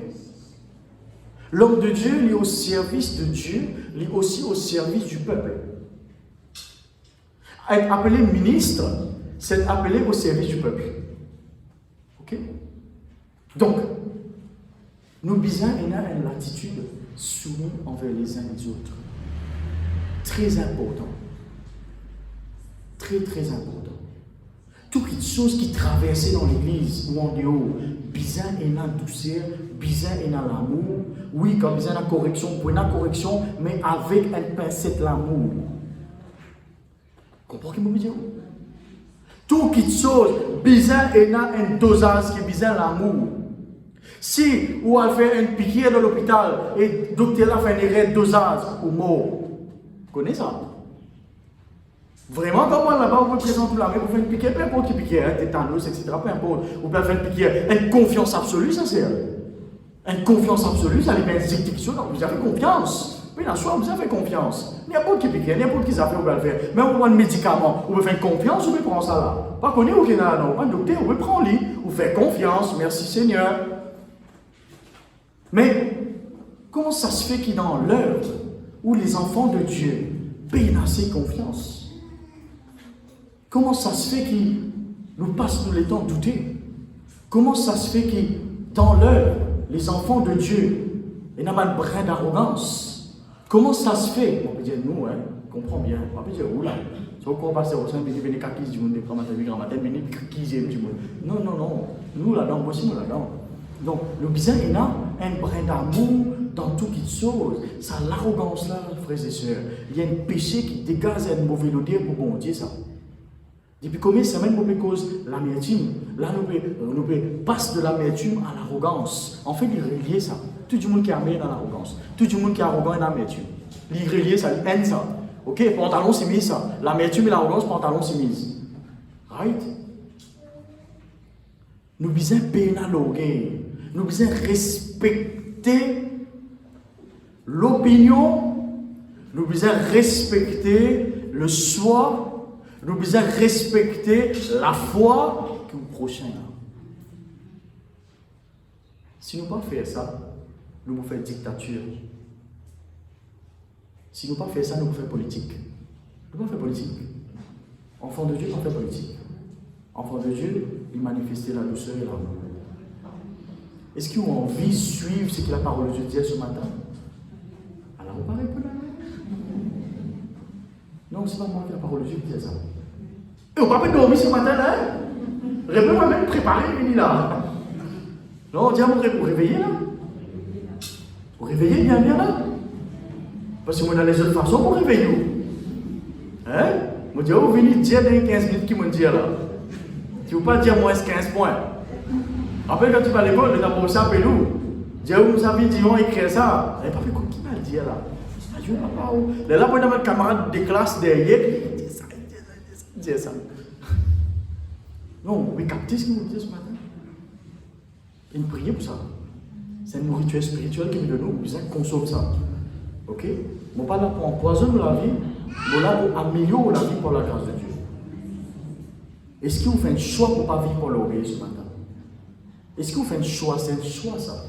L'homme de Dieu, il est au service de Dieu, il est aussi au service du peuple. Être appelé ministre, c'est être appelé au service du peuple. Ok? Donc, nous bisons une attitude soumise envers les uns et les autres. Très important. Très, très important. Toutes les choses qui traversaient dans l'église ou en dehors, bizarre et la douceur, bizarre et l'amour. Oui, quand bizarre la correction, pour la correction, mais avec un pincette l'amour. Comprenez ce que je veux dire? Toutes les choses, bizarre et un dosage qui est bizarre l'amour. Si vous avez fait une piqûre dans l'hôpital et le docteur a fait un erreur de dosage ou mort, vous connaissez ça? Vraiment, comment là-bas, on vous présente la main pour faire une piqûre, peu importe qui piqûre, tétanos, etc., peu importe, vous pouvez faire une piqûre, une confiance absolue, ça c'est. Une confiance absolue, ça les bénédictions, donc vous avez confiance. Oui, la soirée, vous avez confiance. N'importe qui piqûre, n'importe qui ça fait, vous pouvez le faire. Même vous prenez un médicament, vous pouvez faire confiance, vous pouvez prendre ça là. Pas connu ou qu'il y a, non, pas de docteur, vous pouvez prendre lui, vous faites confiance, merci Seigneur. Mais, comment ça se fait qu'il y a dans l'heure où les enfants de Dieu payent assez confiance? Comment ça se fait qu'ils nous passent tout le temps douter? Comment ça se fait que dans l'heure, les enfants de Dieu, ils n'ont pas de brin d'arrogance? Comment ça se fait? On peut dire nous, hein, on comprend bien. On peut dire, oula, c'est au cours passé au sein, il y a des du monde, des grammatères, mais qui du monde. Non, non, non. Nous là-dedans, moi aussi, nous là-dedans. Donc, le bizarre, il a un brin d'amour dans toutes les choses. Ça, l'arrogance là, frères et sœurs. Il y a un péché qui dégage une mauvaise odeur pour bon Dieu, ça. Depuis combien de semaines nous cause l'amertume? Là, nous passe de l'amertume à l'arrogance. En fait, il est relié ça. Tout le monde qui est amer dans l'arrogance. Tout le monde qui est arrogant est dans l'amertume. Il est relié ça, il aime ça. Ok, pantalon c'est mis ça. L'amertume et l'arrogance, pantalon c'est mis. Right? Nous devons pénaloguer. Nous devons respecter l'opinion. Nous devons respecter le choix. Nous devons respecter la foi que le prochain a. Si nous ne pas faire ça, nous faisons dictature. Si nous ne pas faire ça, nous faisons politique. Nous ne pas faire politique. Enfant de Dieu, on fait politique. Enfant de Dieu, il manifestait la douceur et l'amour. Est-ce qu'ils ont envie de suivre ce que la parole de Dieu disait ce matin? Alors, on va répondre. Non, ce n'est pas moi qui la parole de Dieu qui disait ça. Et on ne va pas dormir ce matin là. Réveille-moi même préparer, venir là. Non, on dit à mon vous réveillez là. Vous réveillez bien là. Parce que moi, dans les autres façons, vous réveillez où? Hein? Je dis, vous venez dire dans les 15 minutes qui m'ont dit là. Tu ne veux pas dire moins 15 points. Après, quand tu vas à l'école, tu as pensé à Pelou. Dis, vous savez, on écrit ça. Elle n'a pas fait quoi qui m'a dit là. Je ne sais pas où. Là, pour notre camarade de classe derrière, il dit ça, il dit ça. Non, vous pouvez capter ce qu'il nous dit ce matin. Et nous prions pour ça. C'est une nourriture spirituelle qui nous donne, nous besoin consommer ça. Ok? Je ne suis pas là pour empoisonner la vie, je suis là pour améliorer la vie par la grâce de Dieu. Est-ce que vous faites un choix pour ne pas vivre pour l'orgueil ce matin? Est-ce que vous faites un choix? C'est un choix ça.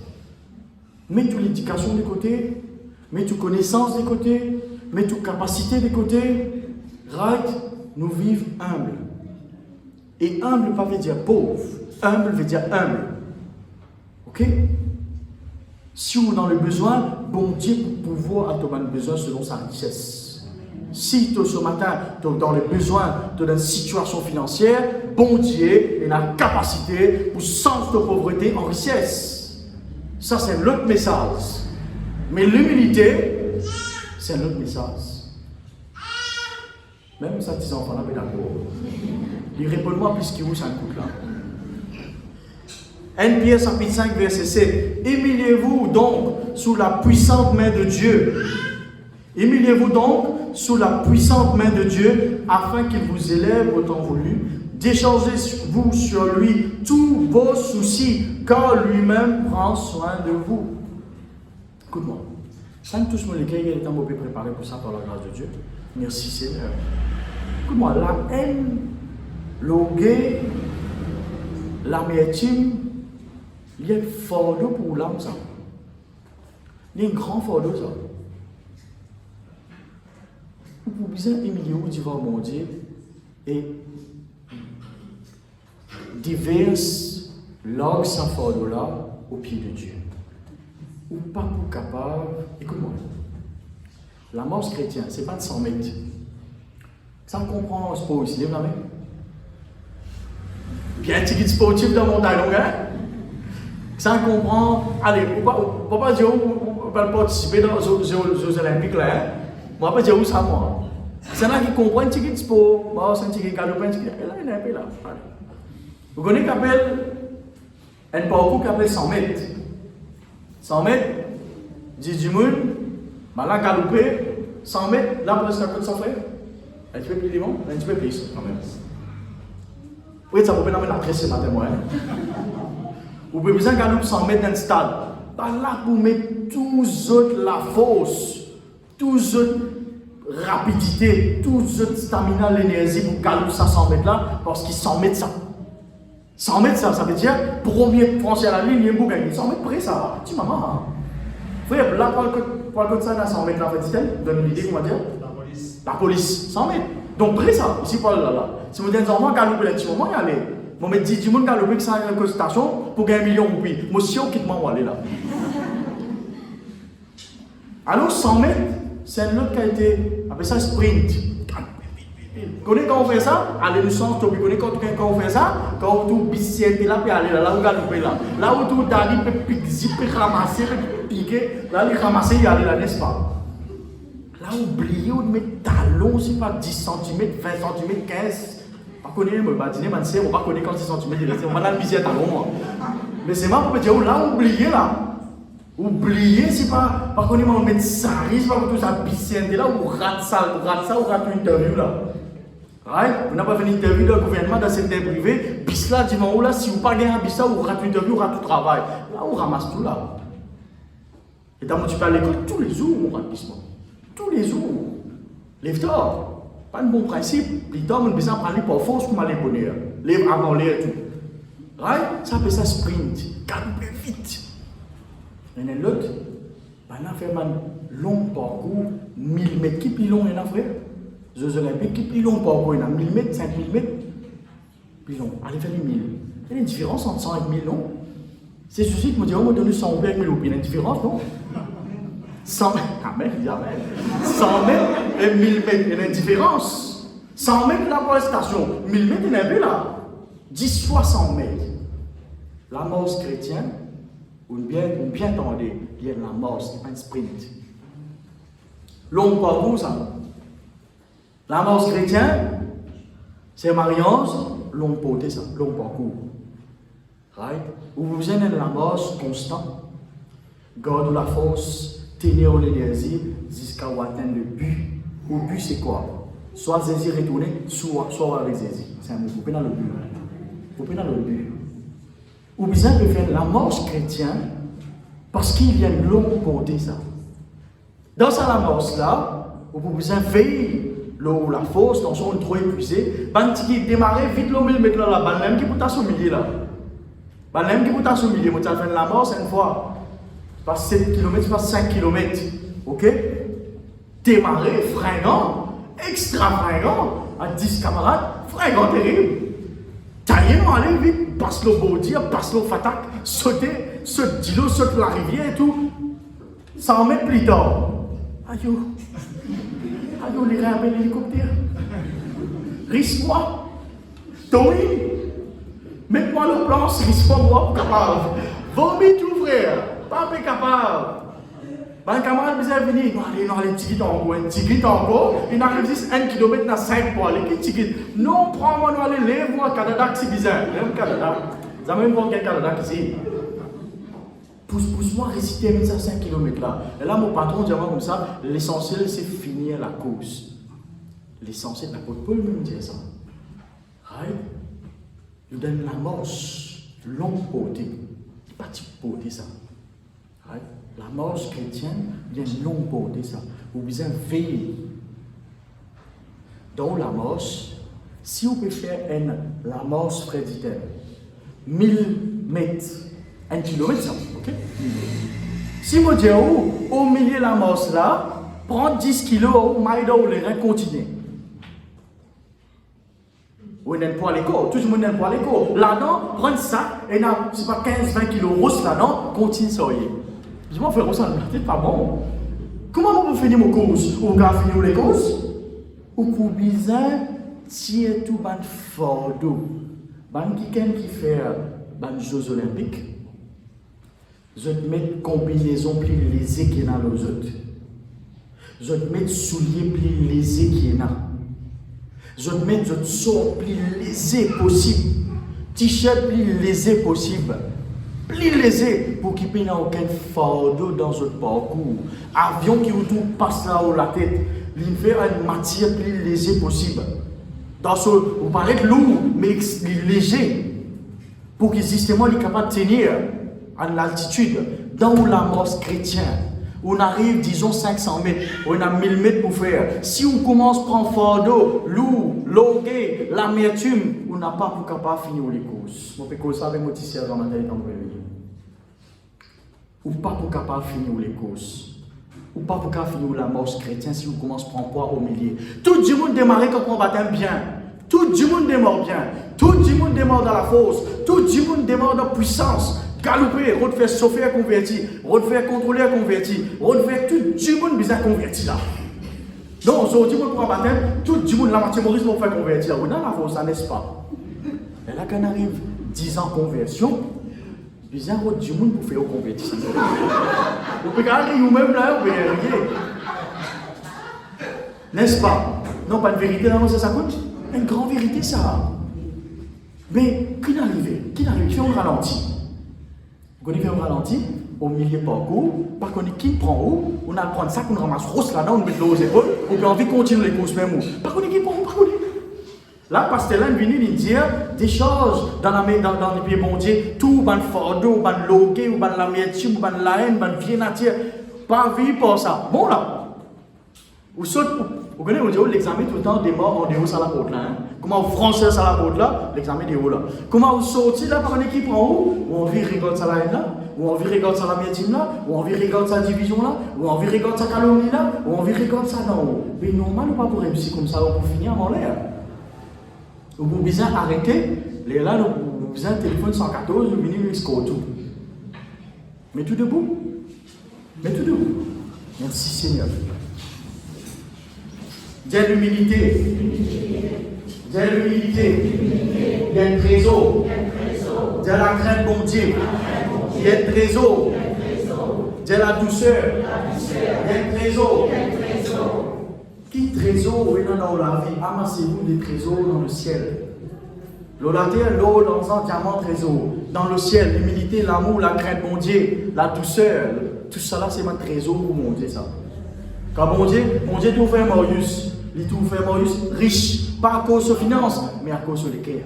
Mets toute l'éducation de côté, mets toute connaissance de côté, mets toute capacité de côté. Right? Nous vivons humbles. Et humble ne veut pas dire pauvre. Humble veut dire humble. Ok? Si vous êtes dans le besoin, bon Dieu pour pouvoir a ton besoin selon sa richesse. Si tu ce matin, tu es dans le besoin, tu es dans une situation financière, bon Dieu a la capacité pour changer ta pauvreté en richesse. Ça, c'est l'autre message. Mais l'humilité, c'est un autre message. Même ça, tes enfants, on est d'accord. Il répond-moi puisqu'il vous ça coûte là. 1 Pierre chapitre 5 verset 7. Humiliez-vous donc sous la puissante main de Dieu. Humiliez-vous donc sous la puissante main de Dieu afin qu'il vous élève au temps voulu. Déchargez-vous sur lui tous vos soucis car lui-même prend soin de vous. Écoute-moi. Sans tous les gars, il est un peu préparé pour ça par la grâce de Dieu. Merci Seigneur. Écoute-moi, la haine, l'orgueil, l'amertume, il y a un fardeau pour l'âme, ça. Il y a un grand fardeau, ça. Vous pouvez humilier ou dire, mon Dieu, et déverse l'orgue sans fardeau-là au pied de Dieu. Ou pas pour capable, écoute-moi, la mort chrétienne, ce n'est pas de 100 mètres. Ça comprend un sport ici, lève la main. Bien un ticket sportif dans mon taille, hein? Ça comprend, allez, on ne va pas dire on va participer dans les Jeux Olympiques là, hein? On ne va pas dire où ça, moi. C'est là qui comprend un ticket de sport, moi, c'est un ticket de galopin, un ticket, et là, il y a un peu là. Vous connaissez qu'on appelle un parcours qui appelle 100 mètres. 100 mètres, 10 monde, là, galoper, 100 mètres, là, presque à côté de son frère. Un petit peu plus vivant, un petit peu plus, quand même. Oui, ça vous peut la presse ce matin, moi. Vous pouvez besoin de galoper 100 mètres dans le stade. Là, vous mettez tous autres la force, tous autres rapidité, tous autres stamina, l'énergie pour galoper ça 100 mètres là, parce qu'ils 100 mètres ça. 100 mètres ça veut dire, premier français à la ligne, il y a un beau gagner. 100 mètres près ça, tu maman. Frère, là, pour le ça, dans 100 mètres là, donne une idée, comment dire? La police, 100 mètres. Donc, près ça, ici, pas là. Si vous dites, enfants, galoper un petit moment, y aller. Moi, je dis, du monde galoper que ça a une station pour gagner 1 million de roupies. Moi, si on quitte moi, on va aller là. Alors, 100 mètres, c'est un autre qui a été, appelé ça sprint. Vous connaissez quand on fait ça? Allez, nous sommes top. Vous connaissez quand on fait ça? Quand on tourne bicette là, puis aller là, là où galoper là. Là où tout Dali peut piquer, peut ramasser, peut piquer. Là, il ramasse, il aller là, n'est-ce pas? Là, oubliez, on met talons, c'est pas 10 cm, 20 cm, 15. On ne connaît pas, on ne va pas connaître quand 10 cm, on va dans le bisier talon, moi. Mais c'est moi pour dire, là, oubliez là. Oubliez, c'est pas, par contre, on met ça, c'est pas tout ça, bicette là, ou rate ça, ou rate une interview là. Right? Vous n'avez pas fait une interview dans le gouvernement, dans le secteur privé, bis là, dis-moi, là, si vous n'avez pas gagné un bis là, ou rate une interview, ou rate tout travail. Là, on ramasse tout là. Et dans mon tu peux à l'école, tous les jours, on rate bis là. Tous les jours. Lève-toi. Pas un bon principe. Plus tard, on a besoin de parler par force pour aller bonheur. Lève avant l'air et tout. Right? Ça appelle ça sprint. Galoper vite. Il y en a l'autre. On a fait un long parcours, 1000 mètres. Qui plus long, il y en a frère? Jeux Olympiques, qui plus long parcours? Il y en a 1000 mètres, 5000 mètres. Plus long. Allez faire les 1000. Il y a une différence entre 100 et 1000, non? C'est ceci qui me dit, on m'a donné 100 avec 1000. Il y a une différence, non? 100 mètres, amen, 100 mètres et 1000 mètres, il y a une différence. 100 mètres là pour la station, 1000 mètres, il y en a un peu là. 10 fois 100 mètres. La mort chrétienne, ou bien entendez, il y a la mort, ce n'est pas un sprint. Long parcours, ça. La mort chrétienne, c'est mariage, long portée, ça, long parcours. Right? Vous avez la mort constante. Garde la force. Tenir l'énergie jusqu'à atteindre le but. Le but, c'est quoi? Soit Jésus retourner, soit avec Jésus. C'est un mot. Vous pouvez dans le but. Vous pouvez dans le but. Ou bien de faire la marche chrétienne parce qu'il y a une longue portée, ça. Dans cette marche là, vous pouvez veiller la force, dans son trop épuisé. Quand qui démarrer vite, l'homme il met là la balle même qui peut t'assommer là. Balle même qui peut t'assommer. Moi, tu as fait la marche une fois. Pas 7 km, pas 5 km. Ok? Démarrer, fringant, extra fringant, à 10 camarades, fringant terrible. Taillez, non, allez vite, passe le body, passe le fatak, sauter, saute d'îlot, saute la rivière et tout. 100 mètres plus tard. Aïe, les rappels l'hélicoptère. Risque-moi. Tommy, mets-moi le plan, risque-moi, moi, capable. Vomis tout, frère. Pas capable. Un camarade vient venir, non, allez, ticket encore, il arrive juste 1 km dans 5 pour aller, qui ticket? Non, prends-moi, nous allez, lève-moi, Canada, c'est bizarre, lève Canada. Vous avez même pas quel Canada ici. Pousse-moi, réciter 5 km là. Et là, mon patron dit comme ça, l'essentiel c'est finir la course. L'essentiel, l'apôtre Paul même dit ça. Right? Il donne la marche, longue portée, pas petite portée ça. Right? La marche chrétienne, il y a une longue portée, ça. Vous besoin veiller. dans l'amorce, si vous pouvez faire l'amorce, frère dit-elle, 1000 mètres, 1 kilomètre, ça, ok? Si vous dites, au milieu de l'amorce là, prendre 10 kilos, maïda ou les reins continuer. Ou n'aime pas l'écho, tout le monde n'aime pas l'écho. Là-dedans, prendre ça, et n'a, c'est pas 15-20 kilos rousse là-dedans, continue ça. Dis-moi, frère, ça n'est pas bon. Comment on peut finir mon course? Ou on peut finir les courses? Ou pour bizarre, tirer tout ban fort d'eau. Ban qui fait ban Jeux Olympiques. Je te mets combinaison plus lésée qui est dans les autres. Je te mets souliers plus lésés qui est là. Je te mets de sort plus lésé possible. T-shirt plus lésé possible. Plus lésé pour qu'il n'y ait aucun fardeau dans votre parcours. Avion qui vous passe là-haut la tête. Il fait une matière plus lésée possible. Dans ce, vous parlez de lourd, mais léger. Pour qu'il justement soit capable de tenir à l'altitude. Dans l'amorce chrétienne. On arrive, disons, 500 mètres, on a 1000 mètres pour faire. Si on commence à prendre fardeau, lourd, logué, l'amertume, on n'a pas pour capable de finir les courses. Je peux ça avec mon petit servant dans le ou pas pour capable de finir les courses. Ou pas pour capable de finir l'amorce chrétienne si on commence à prendre poids au milieu. Tout le monde démarre quand on baptême bien. Tout le monde démarre bien. Tout le monde démarre dans la force. Tout le monde démarre dans la puissance. Galoper, refaire chauffer converti, refaire contrôler converti, refaire tout le monde bizarre converti là. Donc, aujourd'hui, on prend baptême, tout le monde, la moitié Maurice, va faire convertir. On a la force, ça n'est-ce pas? Et là, quand on arrive 10 ans conversion, bizarre, du monde pour faire convertir. Vous pouvez arriver vous-même là, vous pouvez arriver. N'est-ce pas? Non, pas une vérité, non, ça coûte. Une grande vérité, ça. Mais, qui arrive? Qui fait un ralenti? Quand on fait un ralenti, au milieu du parcours, par contre, qui prend où? On a à prendre ça, qu'on ramasse rose là-dedans, on met de l'eau aux épaules, on a envie de continuer les courses même où. Par contre, qui prend où? Par contre, là, pasteur là, il vient dire des choses dans les pieds bon Dieu, tout, ban fardeau, ban logué, ou ban l'amertume, ou ban la haine, ban vie nature, pas vie pour ça. Bon là, vous connaissez, on dit, l'examen tout le temps démarre en déhaut sur la porte là. Hein? Comment vous français sur la porte là, l'examen déhaut là. Comment vous sortez là par une équipe en haut, ou on vit regarde ça la haine là, ou on vit regarde ça la mietine là, ou on vit regarde sa division là, ou on vit regarde sa calomnie là, ou on vit regarde ça d'en haut. Mais normal ou pas pour réussir comme ça, pour finir avant l'air. Vous pouvez bien arrêter, les là, vous besoin de téléphone 114, vous venez jusqu'au tout. Mais tout debout. Mais tout debout. Merci Seigneur. Dieu l'humilité. Dieu l'humilité. Il y a un trésor. Dieu la crainte bon Dieu. Il y a un trésor. Dieu la douceur. Il y a un trésor. Qui trésor est dans la vie? Amassez-vous des trésors dans le ciel. L'eau, la terre, l'eau, l'encens, diamant, trésor. Dans le ciel, l'humilité, l'amour, la crainte, mon Dieu, la douceur. Tout ça là, c'est mon trésor pour mon Dieu, ça. Quand mon Dieu tout fait Marius. Il tout fait Marius riche. Pas à cause de finances, mais à cause de l'équerre.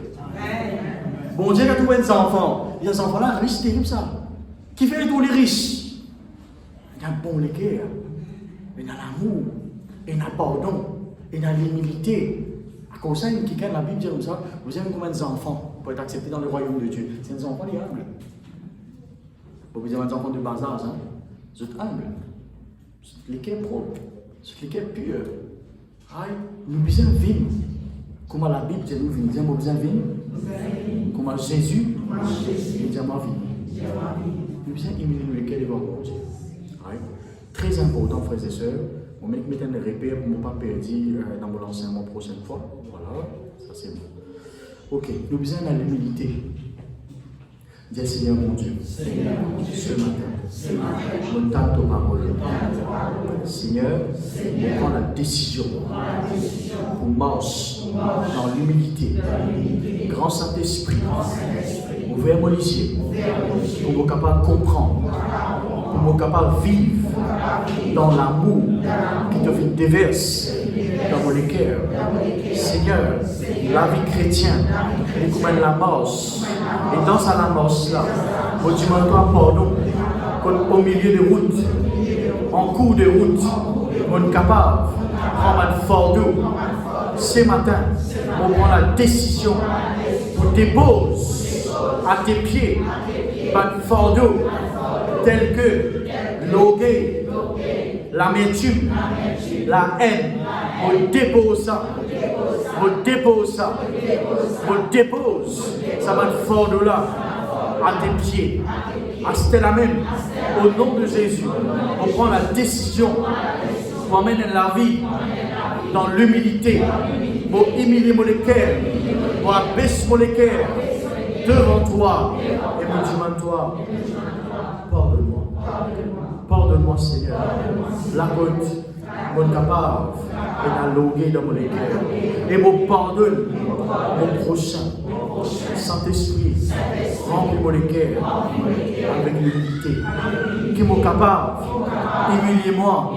Bon Dieu a trouvé des enfants. Et les enfants là, riches, c'est comme ça. Qui fait tous les riches? Il y a un bon l'équerre. Il y a l'amour. Il y a le pardon, il y a l'humilité. À cause de ça, quelqu'un dans la Bible dit comme ça, vous avez combien d'enfants pour être acceptés dans le royaume de Dieu? C'est des enfants les humbles. Vous avez des enfants de bas âge, hein? Vous êtes humbles. Vous êtes l'équipe propre. Vous êtes l'équipe pure. Nous besoin vivre. Comment la Bible dit nous vivre? Nous besoin vivre. Comment Jésus dit ma vie. Nous besoin humilier lesquels devant Dieu. Très important, frères et sœurs. On met un repère pour ne pas perdre dans mon enseignement prochaine fois. Voilà, ça c'est bon. Ok, nous besoin de l'humilité. Dis Seigneur mon Dieu, ce matin, je tente ta parole. Seigneur, on prend la décision pour marcher dans l'humilité. Grand Saint-Esprit, ouvert mon lycée, pour être capable de comprendre, pour être capable de vivre dans l'amour qui te déverse dans mon cœur. Seigneur, la vie chrétienne, et comme la marche, et dans sa marche là, je demande pardon au milieu de route, en cours de route, on est capable de prendre un fardeau ce matin, on prend la décision, on dépose à tes pieds un fardeau tel que l'orgueil, l'amertume, la haine. On dépose ça, on dépose ça, on dépose ça fardeau-là à tes pieds. À cela même, au nom de Jésus, on prend la décision pour amener la vie dans l'humilité, pour humilier mon cœur, pour abaisser mon cœur devant toi et me dire à toi, pardonne-moi, pardonne-moi Seigneur, la côte, mon capable, et la loguer dans mon cœur, et me pardonne mon prochain. Saint-Esprit, remplis mon cœur avec l'humilité, qui m'est capable, humiliez-moi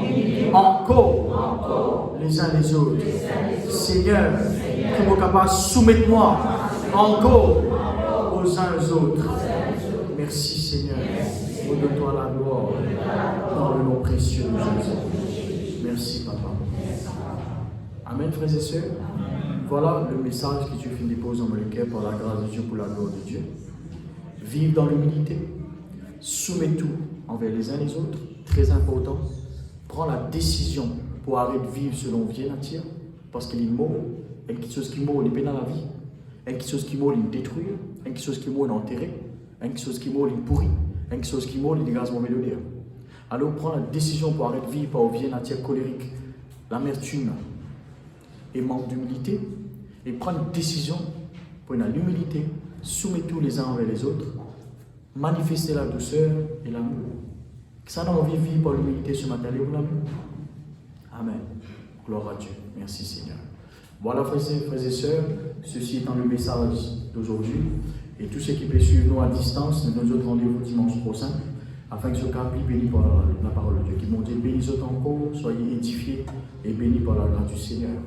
encore les uns les autres. Seigneur, qui m'est capable, soumettez-moi encore aux uns aux autres. Merci Seigneur, donne-toi la gloire dans le nom précieux de Jésus. Merci Papa. Amen frères et sœurs. Voilà le message que Dieu fait déposer dans mon cœur par la grâce de Dieu, pour la gloire de Dieu. Vive dans l'humilité, soumets tout envers les uns les autres, très important. Prends la décision pour arrêter de vivre selon vieille nature, parce qu'il est mort, et quelque chose qui est mort, il est dans la vie, et quelque chose qui est mort, il est détruit, et quelque chose qui est mort, il est enterré, et quelque chose qui est mort, il est pourri, et quelque chose qui est mort, il est gaz mauvais de l'air. Alors prends la décision pour arrêter de vivre par vieille nature colérique, l'amertume et manque d'humilité, et prends une décision pour l'humilité, soumets tous les uns envers les autres, manifester la douceur et l'amour. Que ça n'a envie de vivre par l'humilité ce matin, l'amour. Amen. Gloire à Dieu. Merci Seigneur. Voilà frères et sœurs, ceci étant le message d'aujourd'hui. Et tous ceux qui peuvent suivre nous à distance, nous nous rendez-vous dimanche prochain, afin que ce cas puisse béni par la parole de Dieu. Qui mon Dieu bénisse encore, soyez édifiés et bénis par la grâce du Seigneur.